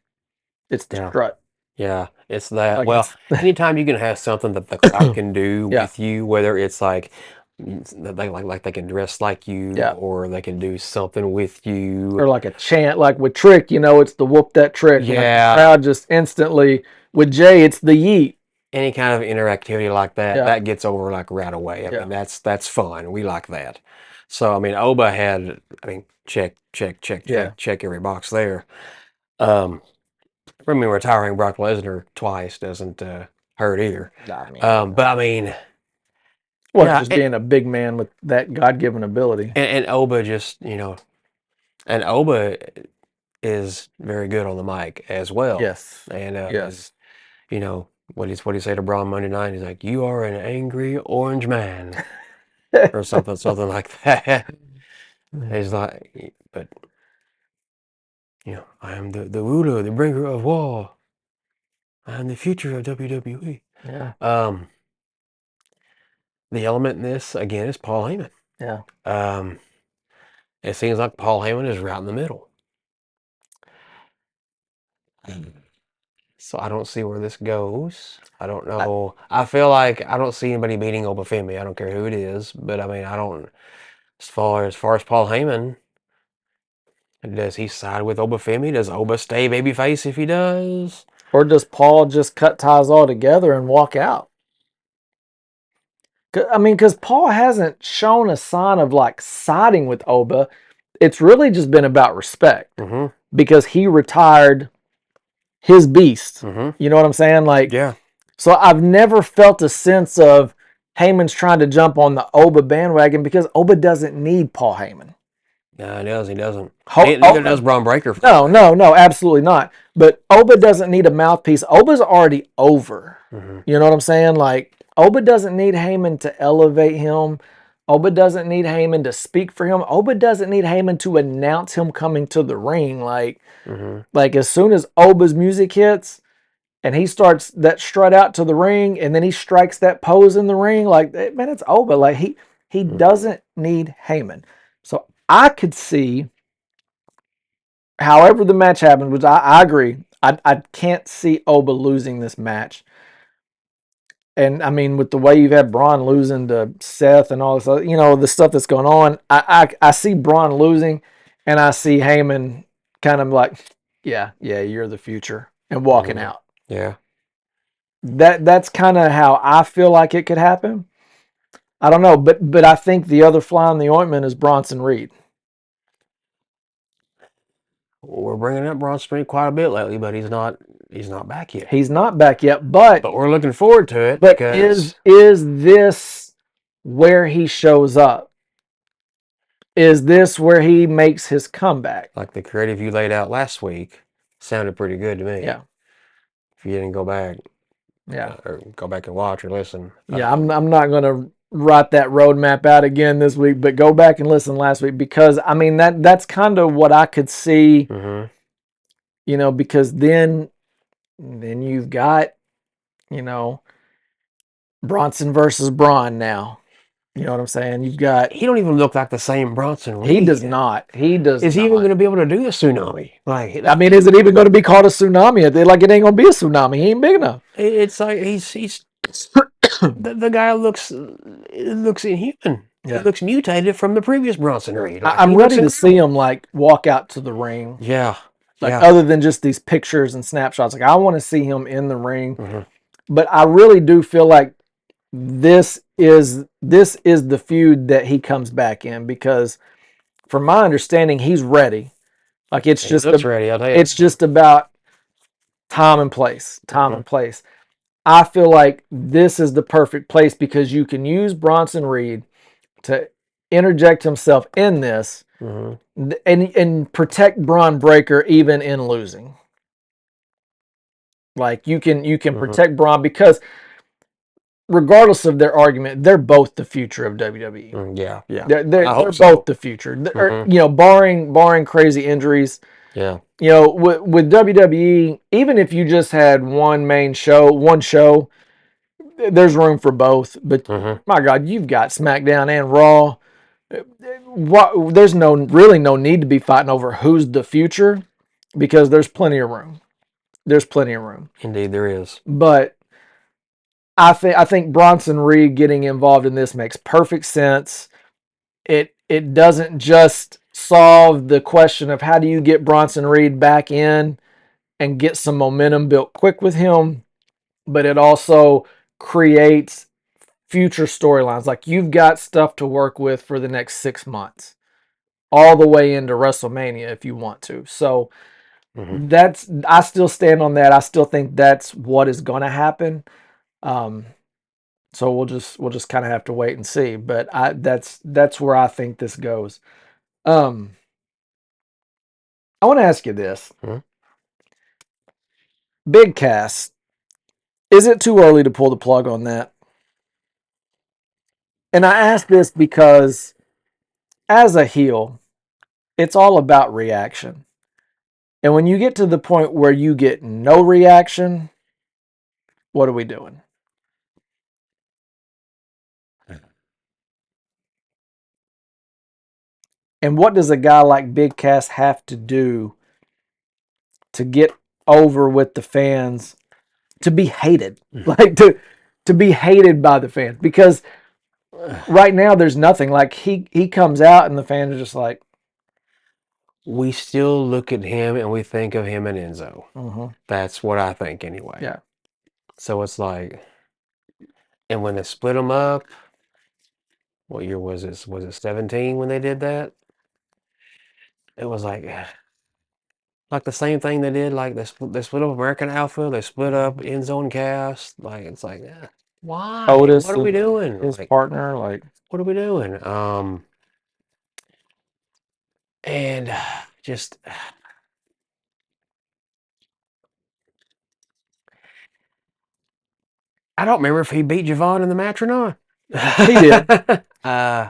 It's the Yeah. strut. Yeah, it's that. Like, Well, anytime you can have something that the crowd can do Yeah. with you, whether it's like that they can dress like you, Yeah. or they can do something with you. or like a chant, like with Trick, you know, it's the whoop that Trick. Like, Yeah. the crowd just instantly. With Jay, it's the yeet. Any kind of interactivity like that, Yeah. that gets over like right away. I Yeah. mean, that's fun. We like that. So I mean, Oba had, I mean, check Yeah. every box there. I mean, retiring Brock Lesnar twice doesn't hurt either. I mean, But I mean, well, yeah, just being a big man with that God-given ability. and Oba just, you know, and Oba is very good on the mic as well. Yes. And Yes. you know, what do you say to Braun Monday night? He's like, "You are an angry orange man," or something like that. He's like, but you know, I am the ruler, the bringer of war. I am the future of WWE. Yeah. The element in this again is Paul Heyman. Yeah. It seems like Paul Heyman is right in the middle. So I don't see where this goes. I don't know. I feel like I don't see anybody beating Obafemi. I don't care who it is, but I mean, I don't. As far as Paul Heyman, does he side with Obafemi? Does Oba stay babyface if he does? Or does Paul just cut ties altogether and walk out? I mean, because Paul hasn't shown a sign of like siding with Oba. It's really just been about respect, Mm-hmm. because he retired his beast. Mm-hmm. You know what I'm saying? Like, Yeah. so I've never felt a sense of Heyman's trying to jump on the Oba bandwagon, because Oba doesn't need Paul Heyman. No, he does. He doesn't. Ho- Neither oh, does Braun Breaker. No, absolutely not. But Oba doesn't need a mouthpiece. Oba's already over. Mm-hmm. You know what I'm saying? Like, Oba doesn't need Heyman to elevate him. Oba doesn't need Heyman to speak for him. Oba doesn't need Heyman to announce him coming to the ring. Like, as soon as Oba's music hits and he starts that strut out to the ring, and then he strikes that pose in the ring, like, man, it's Oba. Like, he doesn't need Heyman. So I could see, however the match happens, which I agree, I can't see Oba losing this match. And I mean, with the way you've had Braun losing to Seth and all this, you know, the stuff that's going on, I see Braun losing, and I see Heyman kind of like, yeah, you're the future, and walking out. Yeah. That's kind of how I feel like it could happen. I don't know, but I think the other fly in the ointment is Bronson Reed. We're bringing up Braun Strowman quite a bit lately, but he's not back yet. He's not back yet, but we're looking forward to it. But because is this where he shows up? Is this where he makes his comeback? like the creative you laid out last week sounded pretty good to me. Yeah. If you didn't go back, or go back and watch or listen. Yeah, I'm not going to write that roadmap out again this week, but go back and listen last week, because I mean that's kind of what I could see. Mm-hmm. You know, because then you've got, you know, Bronson versus Braun now. You know what I'm saying? You've got. He don't even look like the same Bronson Reed. He does not. He does. Is he not. even going to be able to do a tsunami? Like, I mean, is it even going to be called a tsunami? Like, it ain't going to be a tsunami. He ain't big enough. it's like he's the guy looks inhuman. Yeah. He looks mutated from the previous Bronson Reed. Like, I'm ready to see him like walk out to the ring. Yeah. Like, other than just these pictures and snapshots. Like, I want to see him in the ring. Mm-hmm. But I really do feel like this is the feud that he comes back in, because from my understanding, he's ready. Like it's He just looks ready, I'll tell you. it's just about time and place. Time and place. I feel like this is the perfect place because you can use Bronson Reed to interject himself in this and protect Braun Breaker even in losing. Like you can protect Braun because regardless of their argument, they're both the future of WWE. Yeah, yeah. They're I hope both so. the future. Or, you know, barring crazy injuries. Yeah. You know, with WWE, even if you just had one show, there's room for both. But my God, you've got SmackDown and Raw. There's really no need to be fighting over who's the future because there's plenty of room. There's plenty of room. Indeed, there is. But I think Bronson Reed getting involved in this makes perfect sense. It doesn't just solve the question of how do you get Bronson Reed back in and get some momentum built quick with him, but it also creates future storylines. Like you've got stuff to work with for the next 6 months, all the way into WrestleMania if you want to. So I still stand on that. I still think that's what is going to happen. So we'll just kind of have to wait and see. But that's where I think this goes. I want to ask you this. Big Cass, is it too early to pull the plug on that? And I ask this because as a heel, it's all about reaction. And when you get to the point where you get no reaction, what are we doing? And what does a guy like Big Cass have to do to get over with the fans, to be hated? Like to be hated by the fans? Because right now there's nothing. Like he comes out and the fans are just like, we still look at him and we think of him and Enzo. That's what I think anyway. Yeah. So it's like, and when they split them up, what year was this? Was it 17 when they did that? It was like the same thing they did. Like they split up American Alpha. They split up Enzo and Cass. Like it's like, why? Otis, What are we doing? his Like, partner, like what are we doing? And just I don't remember if he beat Javon in the match or not. he did.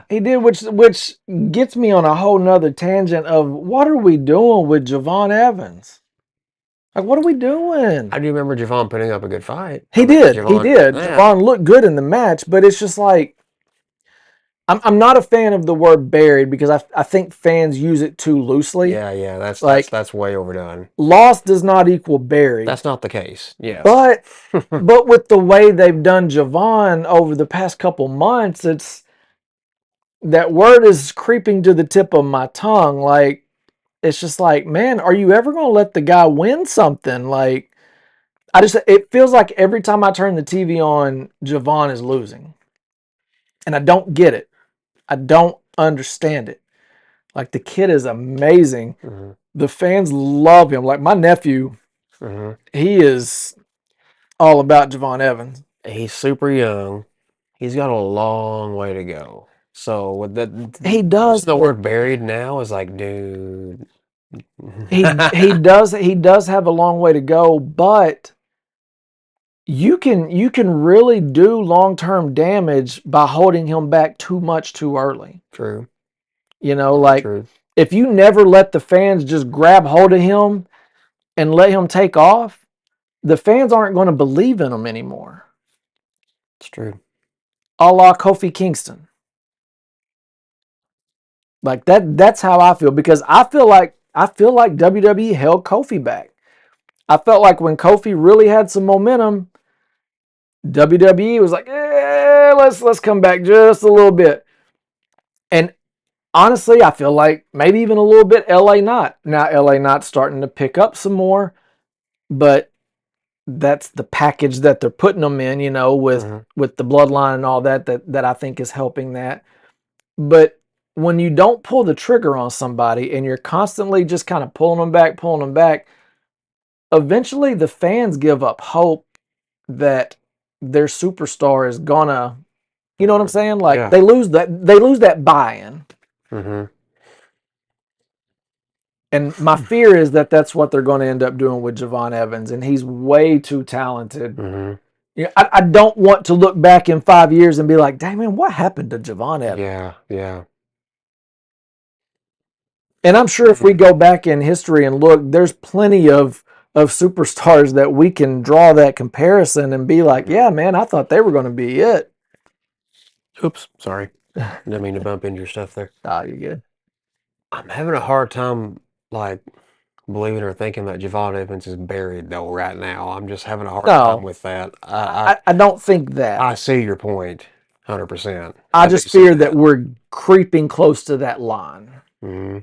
He did, which gets me on a whole nother tangent of what are we doing with Javon Evans? Like, what are we doing? I do remember Javon putting up a good fight. He did. Yeah. Javon looked good in the match, but it's just like I'm not a fan of the word buried because I think fans use it too loosely. Yeah, that's way overdone. Loss does not equal buried. That's not the case. Yes. But with the way they've done Javon over the past couple months, it's that word is creeping to the tip of my tongue. Like, it's just like, man, are you ever going to let the guy win something? Like, it feels like every time I turn the TV on, Javon is losing. And I don't get it. I don't understand it. Like, the kid is amazing. The fans love him. Like, my nephew, he is all about Javon Evans. He's super young. He's got a long way to go. So with that, he does. The word buried now is like, dude. he does have a long way to go, but you can really do long-term damage by holding him back too much too early. True. You know, like if you never let the fans just grab hold of him and let him take off, the fans aren't going to believe in him anymore. It's true. A la Kofi Kingston. Like that's how I feel, because I feel like WWE held Kofi back. I felt like when Kofi really had some momentum, WWE was like, let's come back just a little bit. And honestly, I feel like maybe even a little bit LA Knight. Now LA Knight's starting to pick up some more, but that's the package that they're putting them in, you know, with the bloodline and all that I think is helping that. But when you don't pull the trigger on somebody and you're constantly just kind of pulling them back, eventually the fans give up hope that their superstar is gonna, you know what I'm saying? Like Yeah. they lose that buy-in. Mm-hmm. And my fear is that that's what they're going to end up doing with Javon Evans, and he's way too talented. Mm-hmm. You know, I don't want to look back in 5 years and be like, "Dang man, what happened to Javon Evans?" Yeah, yeah. And I'm sure if we go back in history and look, there's plenty of superstars that we can draw that comparison and be like, "Yeah, man, I thought they were going to be it." Oops, sorry. Didn't mean to bump into your stuff there. Ah, you're good. I'm having a hard time, like, believing or thinking that Javon Evans is buried, though, right now. I'm just having a hard No, time with that. I I don't think that. I see your point, 100%. I do just see fear that we're creeping close to that line. Mm-hmm.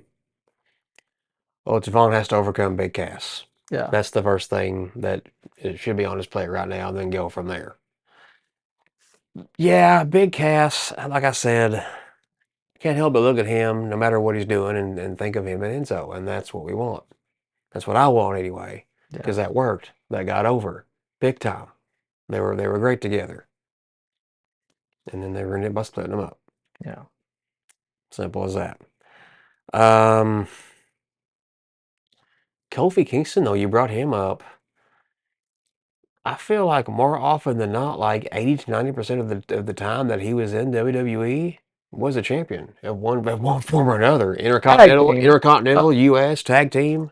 Well, Javon has to overcome Big Cass. Yeah. That's the first thing that it should be on his plate right now, and then go from there. Yeah, Big Cass, like I said, can't help but look at him, no matter what he's doing, and think of him and Enzo, and that's what we want. That's what I want anyway, because that worked. That got over big time. They were great together, and then they ruined it by splitting them up. Yeah. Simple as that. Kofi Kingston, though, you brought him up. I feel like more often than not, like 80 to 90% of the time that he was in WWE, was a champion at one form or another. Intercontinental, U.S. tag team.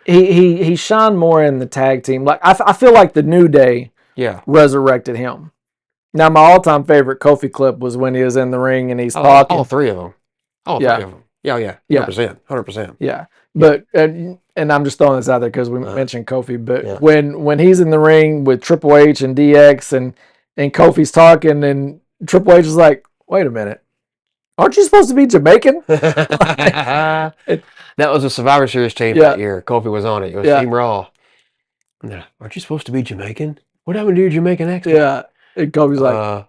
He shined more in the tag team. Like I feel like the New Day resurrected him. Now my all-time favorite Kofi clip was when he was in the ring and he's talking. All three of them. All three of them. Yeah. 100%. Yeah. But and I'm just throwing this out there because we mentioned Kofi. But when he's in the ring with Triple H and DX and Kofi's talking and Triple H is like, "Wait a minute, aren't you supposed to be Jamaican?" That was a Survivor Series tape that year. Kofi was on it. It was Team Raw. Aren't you supposed to be Jamaican? What happened to your Jamaican accent? Yeah. And Kofi's like,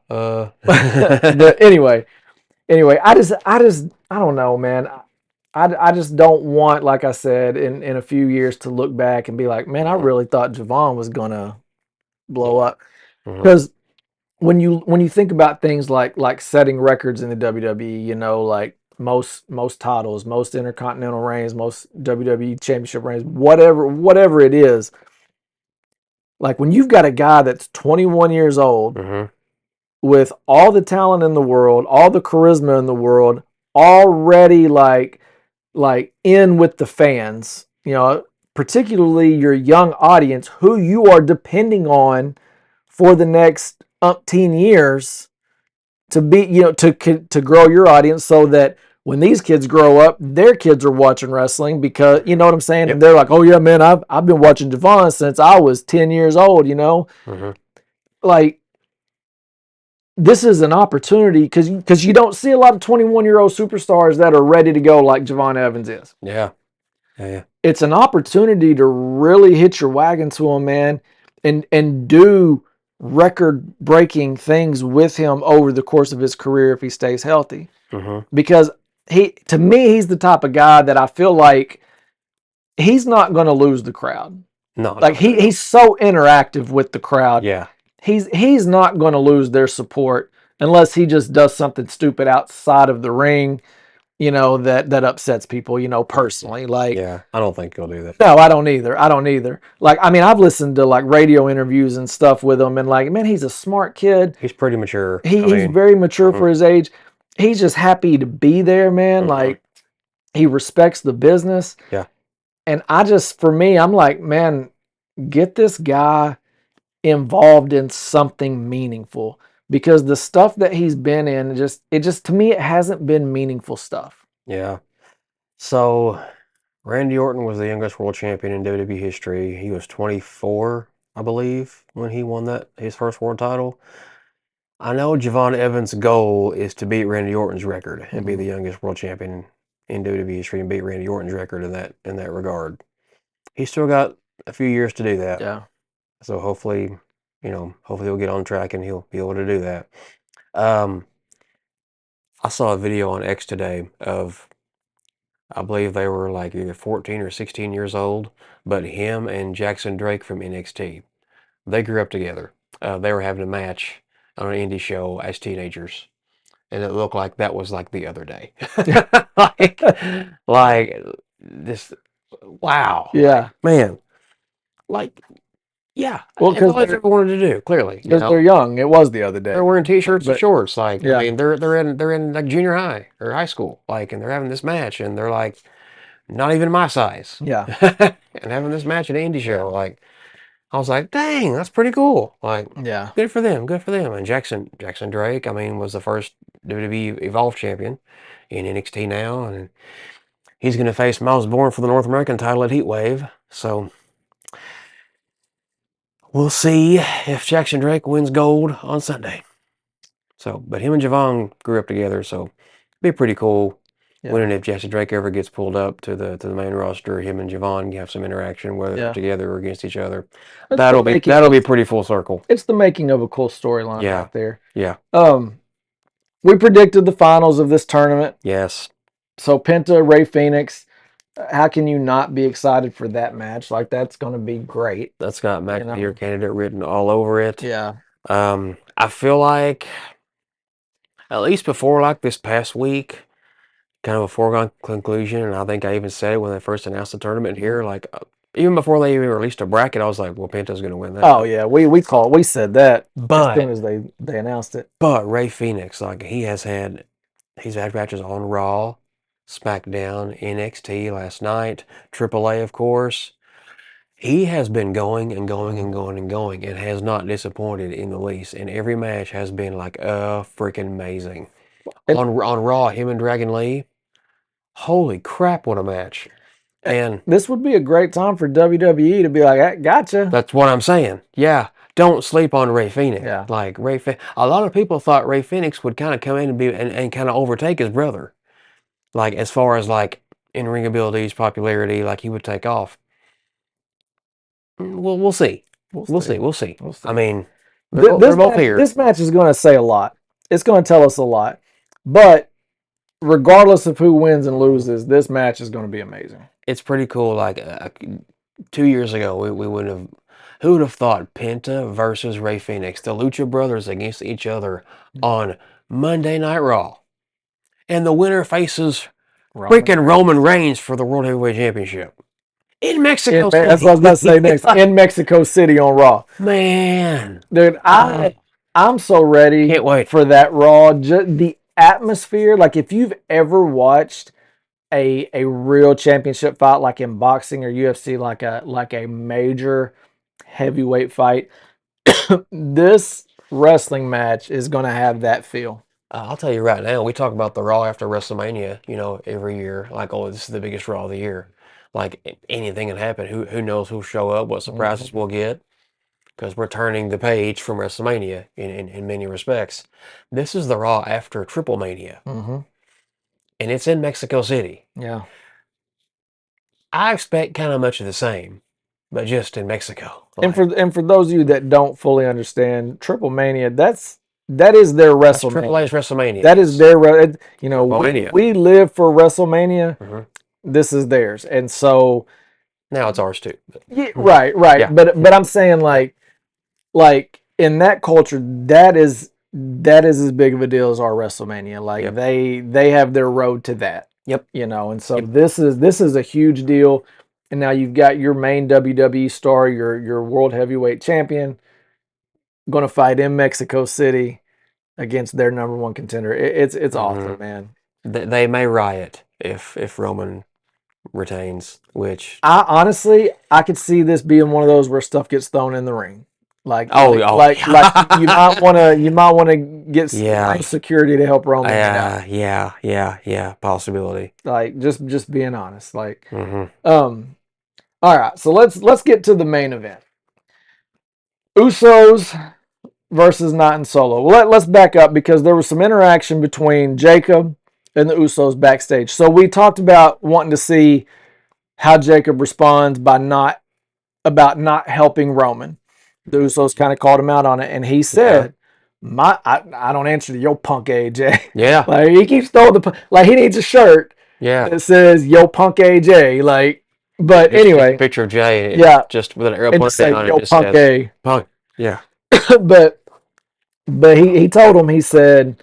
But anyway, I don't know, man. I just don't want, like I said, in a few years to look back and be like, man, I really thought Javon was gonna blow up. Because when you think about things like setting records in the WWE, you know, like most titles, most Intercontinental reigns, most WWE Championship reigns, whatever it is, like when you've got a guy that's 21 years old with all the talent in the world, all the charisma in the world, already like in with the fans, you know, particularly your young audience who you are depending on for the next umpteen years to be, you know, to grow your audience so that when these kids grow up, their kids are watching wrestling because, you know what I'm saying? And they're like, "Oh yeah, man, I've been watching Javon since I was 10 years old," you know? Like this is an opportunity because you don't see a lot of 21-year-old superstars that are ready to go like Javon Evans is. Yeah. It's an opportunity to really hit your wagon to him, man, and do record-breaking things with him over the course of his career if he stays healthy. Because to me, he's the type of guy that I feel like he's not going to lose the crowd. No. Like he's so interactive with the crowd. Yeah. He's not going to lose their support unless he just does something stupid outside of the ring, you know, that upsets people, you know, personally. Like, yeah, I don't think he'll do that. No, I don't either. Like, I mean, I've listened to like radio interviews and stuff with him, and like, man, he's a smart kid. He's pretty mature. He's very mature for his age. He's just happy to be there, man. Like, he respects the business. Yeah. And for me, I'm like, man, get this guy involved in something meaningful, because the stuff that he's been in to me, it hasn't been meaningful stuff. Yeah. So Randy Orton was the youngest world champion in WWE history. He was 24, I believe, when he won his first world title. I know Javon Evans' goal is to beat Randy Orton's record and be the youngest world champion in WWE history and beat Randy Orton's record in that regard. He's still got a few years to do that. Yeah. So hopefully, hopefully he'll get on track and he'll be able to do that. Um, I saw a video on X today of, I believe they were like either 14 or 16 years old, but him and Jackson Drake from NXT, they grew up together. They were having a match on an indie show as teenagers, and it looked like that was like the other day. like, like this, wow. Yeah. Man, like, yeah, Well, that's all I 'cause ever wanted to do, clearly. Because they're young. It was the other day. They're wearing t-shirts and But- shorts. Like, yeah. I mean, they're in like junior high or high school, like, and they're having this match, and they're like not even my size. Yeah. And having this match at an indie show, like, I was like, dang, that's pretty cool. Like, Yeah. good for them, good for them. And Jackson Drake, I mean, was the first WWE Evolve champion in NXT now, and he's going to face Miles Bourne for the North American title at Heatwave. So we'll see if Jackson Drake wins gold on Sunday. So, but him and Javon grew up together, so it'd be pretty cool. Yeah. When and if Jackson Drake ever gets pulled up to the main roster, him and Javon have some interaction, whether Yeah. together or against each other. It's That'll the be making- pretty full circle. It's the making of a cool storyline Yeah. out there. Yeah. We predicted the finals of this tournament. Yes. So Penta, Ray Phoenix. How can you not be excited for that match? Like, that's going to be great. That's got Mac You know. Peter candidate written all over it. Yeah. I feel like at least before like this past week, kind of a foregone conclusion, and I think I even said it when they first announced the tournament here. Like even before they even released a bracket, I was like, "Well, Penta's going to win that." Oh yeah, we said that But as soon as they announced it. But Ray Phoenix, like he's had matches on Raw, SmackDown, NXT last night, AAA, of course. He has been going and going and going and going and has not disappointed in the least. And every match has been like freaking amazing. And- on Raw, him and Dragon Lee, holy crap, what a match! And This would be a great time for WWE to be like, "I gotcha." that's what I'm saying. Yeah, don't sleep on Ray Phoenix. Yeah. Like a lot of people thought Ray Phoenix would kind of come in and be and kind of overtake his brother. Like as far as like in-ring abilities, popularity, like he would take off. Well, we'll see. We'll see. We'll see. We'll see. I mean, Th- they're both here. This match is going to say a lot. It's going to tell us a lot. But regardless of who wins and loses, this match is going to be amazing. It's pretty cool. Like 2 years ago, we wouldn't have. Who would have thought Penta versus Ray Phoenix, the Lucha Brothers against each other on Monday Night Raw, and the winner faces freaking Roman Reigns for the World Heavyweight Championship in Mexico City. That's what I was about to say next. In Mexico City on Raw. Man, Dude, I'm so ready. can't wait. For that Raw. The atmosphere, like if you've ever watched a real championship fight, like in boxing or UFC, like a major heavyweight fight, this wrestling match is going to have that feel. I'll tell you right now, we talk about the Raw after WrestleMania, every year. Like, oh, this is the biggest Raw of the year. Like, anything can happen. Who knows who'll show up, what surprises we'll get. Because we're turning the page from WrestleMania in many respects. This is the Raw after Triple Mania. Mm-hmm. And it's in Mexico City. Yeah. I expect kind of much of the same, but just in Mexico. And for those of you that don't fully understand, Triple Mania, that is their that's WrestleMania. Triple H's WrestleMania. That is their, WrestleMania. we live for WrestleMania. Mhm. This is theirs, and so Now it's ours too. yeah, right. Yeah. But I'm saying like in that culture, that is as big of a deal as our WrestleMania. Like Yep. they have their road to that. Yep. And so Yep. this is a huge deal. And now you've got your main WWE star, your world heavyweight champion, going to fight in Mexico City against their number one contender. It's awesome, man. They may riot if Roman retains, which I could see this being one of those where stuff gets thrown in the ring. Like you might want to get Yeah. security to help Roman get out. yeah, possibility. Like just being honest. Like hmm all right, so let's get to the main event. Usos versus Knight and Solo. Well, let's back up because there was some interaction between Jacob and the Usos backstage. So we talked about wanting to see how Jacob responds about not helping Roman. The Usos kind of called him out on it, and he said, I don't answer to your punk AJ. Yeah. Like, he keeps throwing like, he needs a shirt Yeah. that says yo punk AJ. Like, but Just anyway, a picture of Jay. yeah, Just with an arrow and pointing just say down, yo it just punk says A. punk. Yeah. but he told him, he said,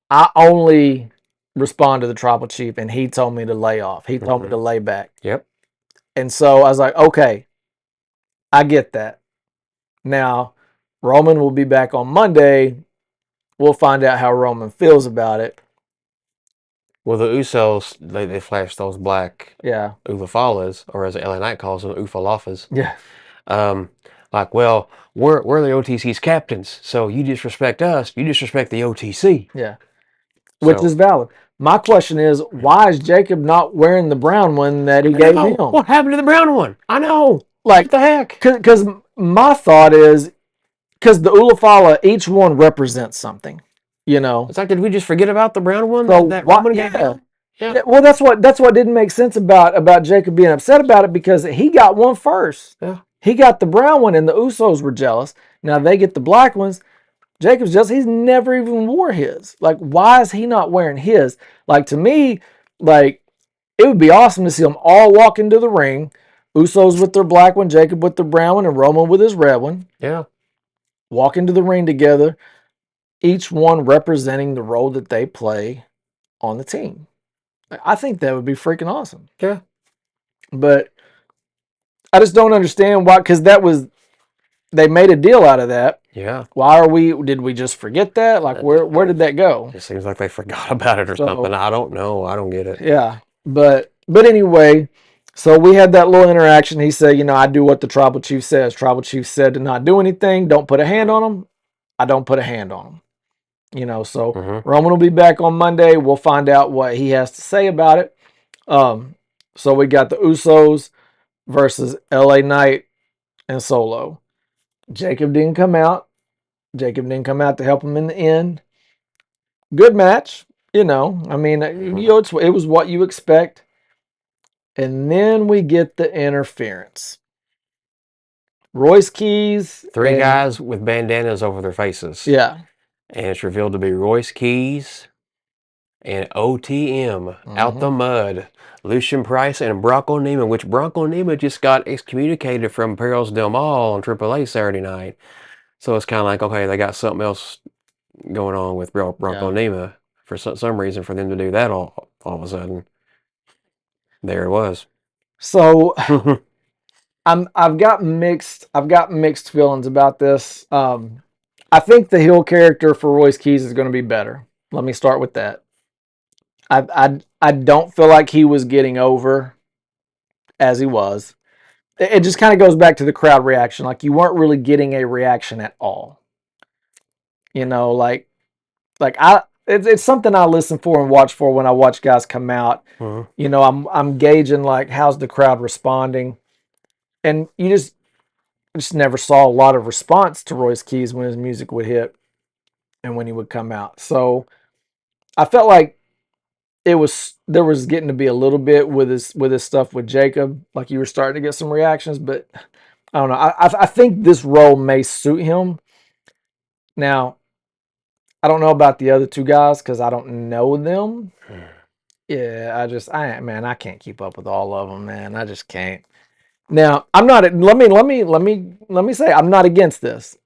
I only respond to the tribal chief, and he told me to lay off. He told me to lay back. Yep. And so I was like, okay, I get that. Now, Roman will be back on Monday. We'll find out how Roman feels about it. Well, the Usos, they flashed those black Yeah. Ufafalas, or as LA Knight calls them, Ufalafas. Yeah. Like, well, we're the OTC's captains, so you disrespect us, you disrespect the OTC. Yeah. Which So- is valid. My question is, why is Jacob not wearing the brown one that he gave him? What happened to the brown one? I know. Like, What the heck? Because my thought is, because the Ulafala, each one represents something, you know. It's like, did we just forget about the brown one So that why- Roman gave yeah. him? Yeah. Yeah, well, that's what didn't make sense about Jacob being upset about it, because he got one first. Yeah. He got the brown one, and the Usos were jealous. Now they get the black ones. Jacob's jealous. He's never even wore his. Like, why is he not wearing his? Like, to me, like, it would be awesome to see them all walk into the ring. Usos with their black one, Jacob with the brown one, and Roman with his red one. Yeah. Walk into the ring together, each one representing the role that they play on the team. I think that would be freaking awesome. Yeah. But I just don't understand why, because they made a deal out of that. Yeah. Why did we just forget that? Like, where did that go? It seems like they forgot about it or something. I don't know. I don't get it. Yeah. But anyway, so we had that little interaction. He said, I do what the tribal chief says. Tribal chief said to not do anything. Don't put a hand on him. I don't put a hand on him. So Roman will be back on Monday. We'll find out what he has to say about it. So we got the Usos versus LA Knight and Solo. Jacob didn't come out. Jacob didn't come out to help him in the end. Good match. I mean, it was what you expect. And then we get the interference. Royce Keys. Three guys with bandanas over their faces. Yeah. And it's revealed to be Royce Keys and OTM out the mud. Lucian Price and Bronco Nima, which Bronco Nima just got excommunicated from Perils Del Mal on AAA Saturday night. So it's kind of like, okay, they got something else going on with Bronco Nima for some reason for them to do that all of a sudden. There it was. So I've got mixed feelings about this. I think the heel character for Royce Keys is going to be better. Let me start with that. I don't feel like he was getting over as he was. It just kind of goes back to the crowd reaction. Like, you weren't really getting a reaction at all. It's something I listen for and watch for when I watch guys come out. I'm gauging, like, how's the crowd responding, and you just never saw a lot of response to Royce Keys when his music would hit and when he would come out. So I felt like there was getting to be a little bit with his stuff with Jacob. Like, you were starting to get some reactions, but I don't know. I think this role may suit him. Now, I don't know about the other two guys because I don't know them. Yeah, I can't keep up with all of them, man. I just can't. Now, I'm not. Let me say, I'm not against this.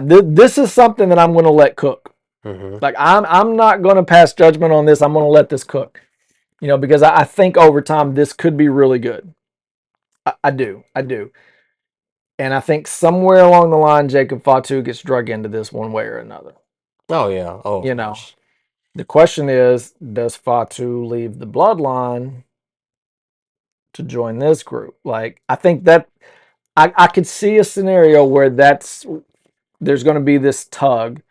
This is something that I'm going to let cook. Like, I'm not going to pass judgment on this. I'm going to let this cook. Because I think over time this could be really good. I do. And I think somewhere along the line, Jacob Fatu gets drug into this one way or another. Oh yeah. Oh. The question is, does Fatu leave the bloodline to join this group? Like, I think that I could see a scenario where there's going to be this tug.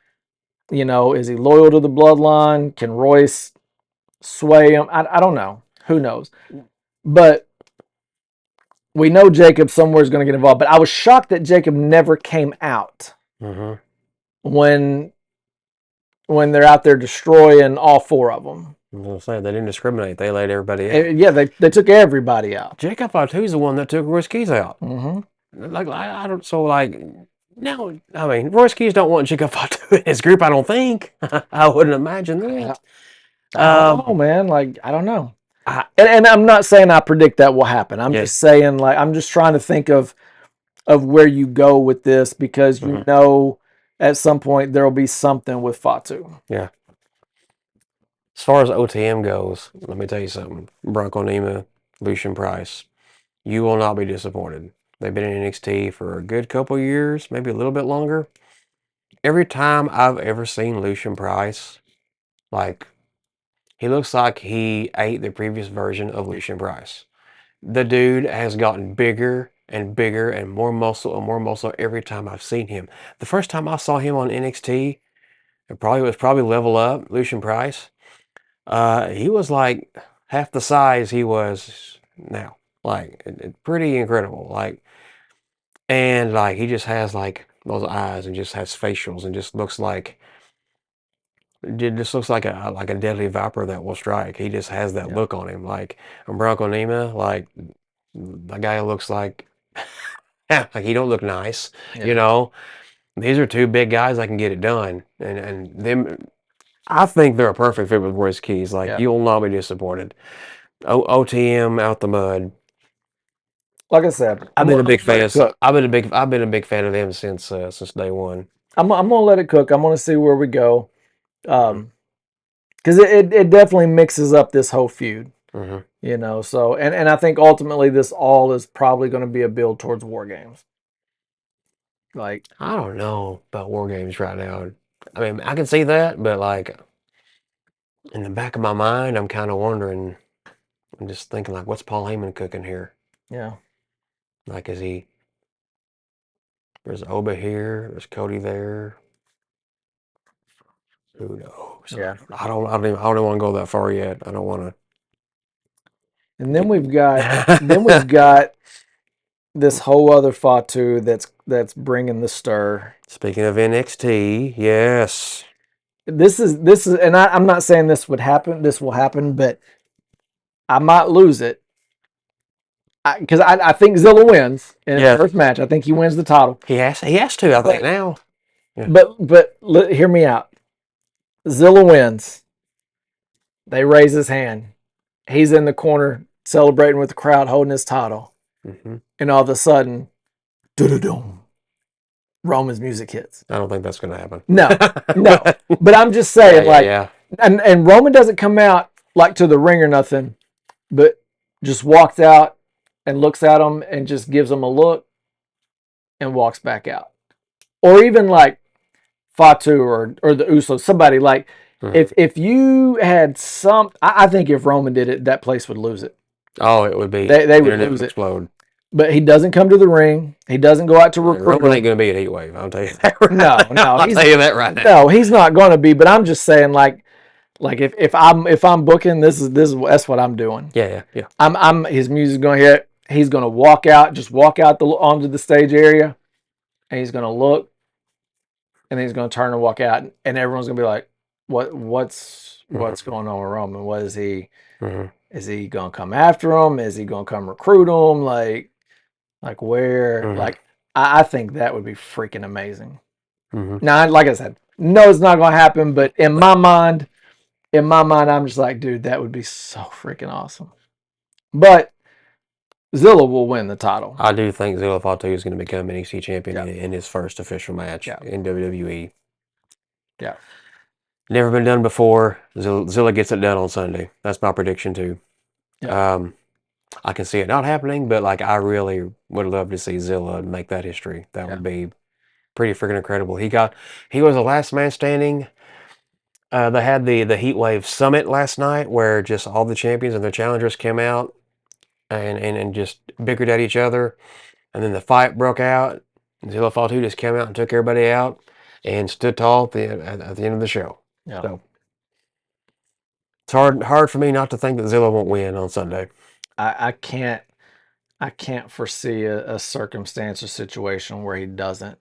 Is he loyal to the bloodline? Can Royce sway him? I don't know. Who knows? But we know Jacob somewhere is going to get involved. But I was shocked that Jacob never came out when they're out there destroying all four of them. I was going to say, they didn't discriminate. They laid everybody out. Yeah, they took everybody out. Jacob Fatu's the one that took Royce Keys out. Like I don't. So like no, I mean Royce Keys don't want Chico Fatu in his group. I don't think. I wouldn't imagine that. I don't know, man. Like, I don't know. I, And I'm not saying I predict that will happen. I'm Yeah. just saying, like, I'm just trying to think of where you go with this, because you Mhm. know at some point there will be something with Fatu. Yeah. As far as OTM goes, let me tell you something. Bronco Nima, Lucian Price, you will not be disappointed. They've been in NXT for a good couple years, maybe a little bit longer. Every time I've ever seen Lucian Price, like, he looks like he ate the previous version of Lucian Price. The dude has gotten bigger and bigger and more muscle every time I've seen him. The first time I saw him on NXT, it was probably Level Up, Lucian Price. He was like half the size he was now. Like, pretty incredible. Like, and like he just has like those eyes and just has facials and just looks like it just looks like a deadly viper that will strike. He just has that Yeah. look on him. Like, and Bronco Nima, like the guy looks like like he don't look nice. Yeah. You know, these are two big guys that can get it done, and them. I think they're a perfect fit with Royce Keys. Like, Yeah. you'll not be disappointed. OTM out the mud. Like I said, I've been a big I'm gonna let fan. it cook. I've been a big fan of them since day one. I'm gonna let it cook. I'm gonna see where we go. Mhm. Because it definitely mixes up this whole feud. hmm You know, so and I think ultimately this all is probably going to be a build towards War Games. Like, I don't know about War Games right now. I mean, I can see that, but like in the back of my mind, I'm kind of wondering. I'm just thinking like, what's Paul Heyman cooking here? yeah, Like, is he? There's Oba here. There's Cody there. Who knows? yeah. I don't even want to go that far yet. I don't want And then to. we've got this whole other Fatu that's bringing the stir. Speaking of NXT, yes. This is, and I'm not saying this would happen. This will happen, but I might lose it because I think Zilla wins in his Yeah. first match. I think he wins the title. He has to, I think now. Yeah. But hear me out. Zilla wins. They raise his hand. He's in the corner celebrating with the crowd, holding his title. hmm And all of a sudden, doo-doo-doom, Roman's music hits. I don't think that's going to happen. No. But I'm just saying, yeah. and Roman doesn't come out like to the ring or nothing, but just walks out and looks at him and just gives him a look and walks back out. Or even like Fatu or the Usos, somebody like, Mhm. if you had I think if Roman did it, that place would lose it. Oh, it would be. They would Internet lose it. explode. But he doesn't come to the ring. He doesn't go out to recruit. Roman ain't going to be at Heatwave. I'll tell you that. Right No, now. I'll tell you that right now. No, he's not going to be. But I'm just saying, like if I'm booking, that's what I'm doing. Yeah. I'm his music's going to hit. He's going to walk out onto the stage area, and he's going to look, and then he's going to turn and walk out, and everyone's going to be like, what's going on with Roman? What is he? hmm Is he going to come after him? Is he going to come recruit him? Like where? Mhm. Like I think that would be freaking amazing. hmm Now, like I said, no, it's not going to happen. But in my mind, I'm just like, dude, that would be so freaking awesome. But Zilla will win the title. I do think Zilla Fatu is going to become NXT champion Yeah. in his first official match Yeah. in WWE. Yeah. Never been done before. Zilla gets it done on Sunday. That's my prediction too. Yeah. I can see it not happening, but like I really would love to see Zilla make that history. That would be pretty freaking incredible. He was the last man standing. They had the Heatwave Summit last night where just all the champions and their challengers came out and just bickered at each other. And then the fight broke out. Zilla Fatu just came out and took everybody out and stood tall at the end of the show. Yeah. So it's hard for me not to think that Zilla won't win on Sunday. I can't foresee a circumstance or situation where he doesn't.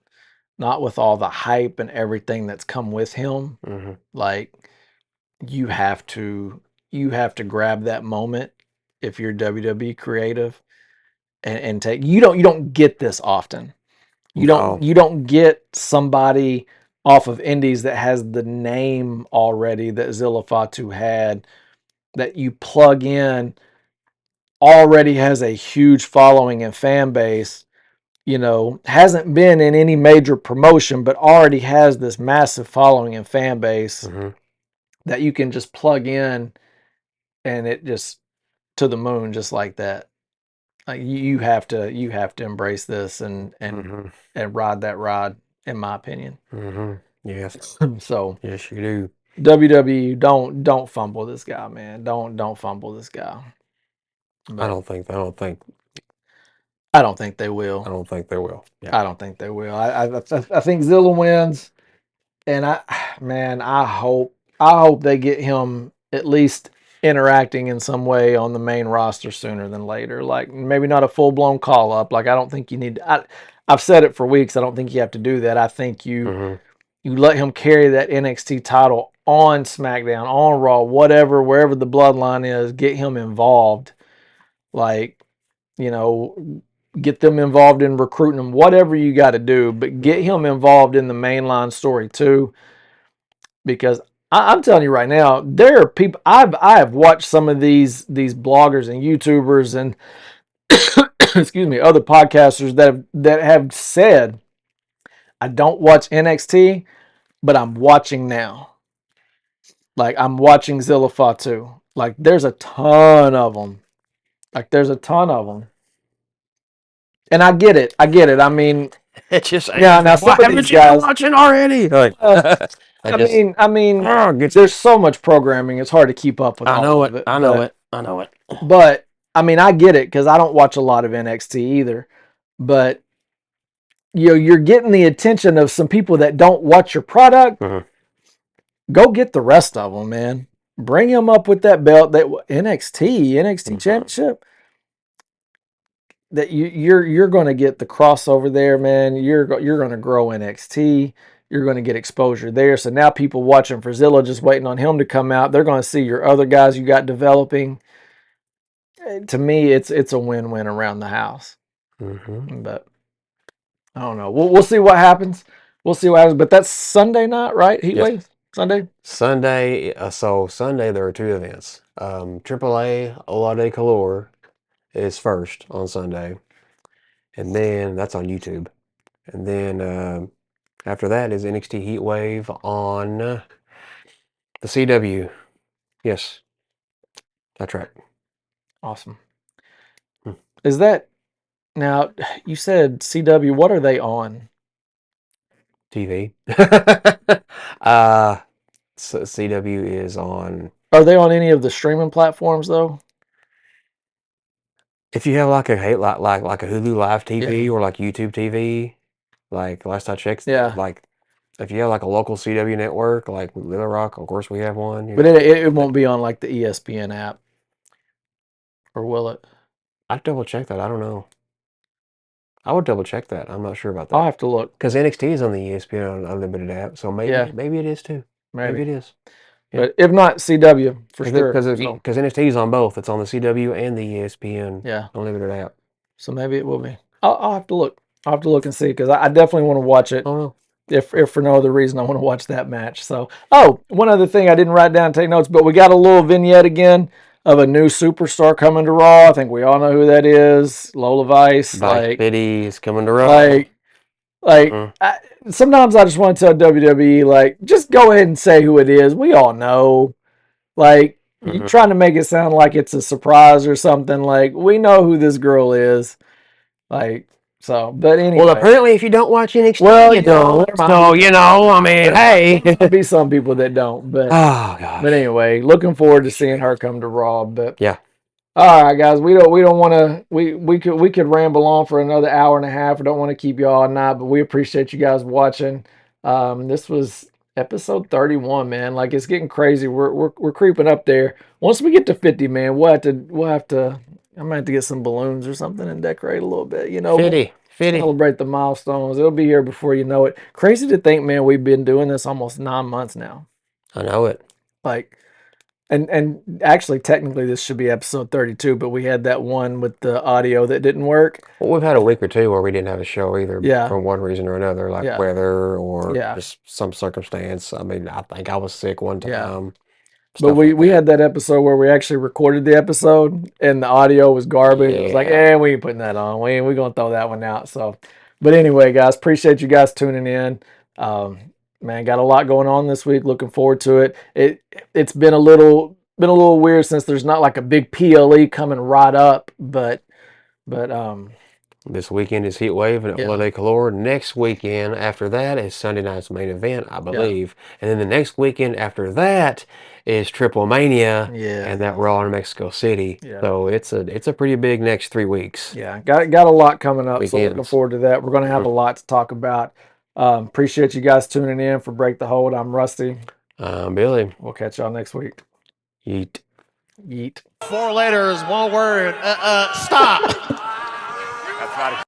Not with all the hype and everything that's come with him. hmm Like you have to grab that moment if you're WWE creative and take. You don't get this often. You No. don't get somebody off of Indies that has the name already that Zilla Fatu had, that you plug in, already has a huge following and fan base, hasn't been in any major promotion, but already has this massive following and fan base that you can just plug in and it just to the moon just like that. Like you have to embrace this and ride that ride, in my opinion. Yes. So Yes, you do. WWE, don't fumble this guy, man. Don't fumble this guy. I don't think I don't think they will. I don't think they will. Yeah. I don't think they will. I think Zilla wins, and I hope they get him at least interacting in some way on the main roster sooner than later. Like maybe not a full blown call up. Like I don't think you need. I've said it for weeks. I don't think you have to do that. I think you let him carry that NXT title on SmackDown, on Raw, whatever, wherever the bloodline is. Get him involved. Like, get them involved in recruiting them, whatever you got to do, but get him involved in the mainline story too. Because I'm telling you right now, there are people I have watched some of these bloggers and YouTubers and excuse me, other podcasters that have said, I don't watch NXT, but I'm watching now. Like I'm watching Zilla Fatu. Like there's a ton of them. And I get it. I mean, it's just yeah. Now some of these guys watching already. Like, I mean, there's so much programming. It's hard to keep up with. I know all it. of it. I know it. I know it. But I mean, I get it because I don't watch a lot of NXT either. But you're getting the attention of some people that don't watch your product. Go get the rest of them, man. Bring them up with that belt. That NXT Championship. That you're going to get the crossover there, man. You're going to grow NXT. You're going to get exposure there. So now people watching for Zilla, just waiting on him to come out. They're going to see your other guys you got developing. To me, it's a win-win around the house. But I don't know. We'll see what happens. But that's Sunday night, right? Heatwave? Sunday? So Sunday there are two events. AAA Ola de Calor is first on Sunday. And then that's on YouTube. And then after that is NXT Heatwave on the CW. Yes. That's right. Awesome. Is that now? You said CW. What are they on? TV. So CW is on. Are they on any of the streaming platforms though? If you have like a Hulu Live TV or like YouTube TV, like last I checked, like if you have like a local CW network, like Little Rock, of course we have one. But it won't be on like the ESPN app, or will it? I'd double check that. I don't know. I would double check that. I'm not sure about that. I'll have to look. Because NXT is on the ESPN Unlimited app, so maybe it is too. Maybe it is. Yeah. But if not, CW for sure. Because NXT is on both. It's on the CW and the ESPN Unlimited app. So maybe it will be. I'll have to look. I'll have to look and see because I definitely want to watch it. Oh no. If for no other reason, I want to watch that match. So, one other thing I didn't write down and take notes, but we got a little vignette again of a new superstar coming to Raw. I think we all know who that is. Lola Vice. Like Biddy is coming to Raw. Sometimes I just want to tell WWE, like, just go ahead and say who it is. We all know. Like, you're trying to make it sound like it's a surprise or something. Like, we know who this girl is. Like, so, but anyway. Well, apparently, if you don't watch NXT, you don't. So, I mean, hey. There'll be some people that don't. But, oh, gosh. But anyway, looking forward to seeing her come to Raw. But yeah. All right, guys. We don't want to. We could ramble on for another hour and a half. I don't want to keep you all night, but we appreciate you guys watching. This was episode 31, man. Like it's getting crazy. We're creeping up there. Once we get to 50, man, we'll have to. I might have to get some balloons or something and decorate a little bit. 50. Celebrate the milestones. It'll be here before you know it. Crazy to think, man. We've been doing this almost 9 months now. I know it. Like And actually, technically, this should be episode 32, but we had that one with the audio that didn't work. Well, we've had a week or two where we didn't have a show either Yeah. for one reason or another, like Yeah. weather or Yeah. just some circumstance. I mean, I think I was sick one Yeah. time. But stuff we like we that. had that episode where we actually recorded the episode and the audio was garbage. It was like, Yeah. we ain't putting that on. We gonna throw that one out. So, but anyway, guys, appreciate you guys tuning in. Man, got a lot going on this week. Looking forward to it. It's been a little weird since there's not like a big PLE coming right up, but This weekend is Heat Wave and Yeah. Holiday Color. Next weekend after that is Sunday night's main event, I believe. And then the next weekend after that is Triple Mania Yeah. and that Raw in Mexico City. Yeah. So it's a pretty big next 3 weeks. yeah, got a lot coming up. So looking Weekends. forward to that. We're gonna have a lot to talk about. Appreciate you guys tuning in for Break the Hold. I'm Rusty. Billy, We'll catch y'all next week. yeet. Yeet. 4 letters, one word. Stop. That's not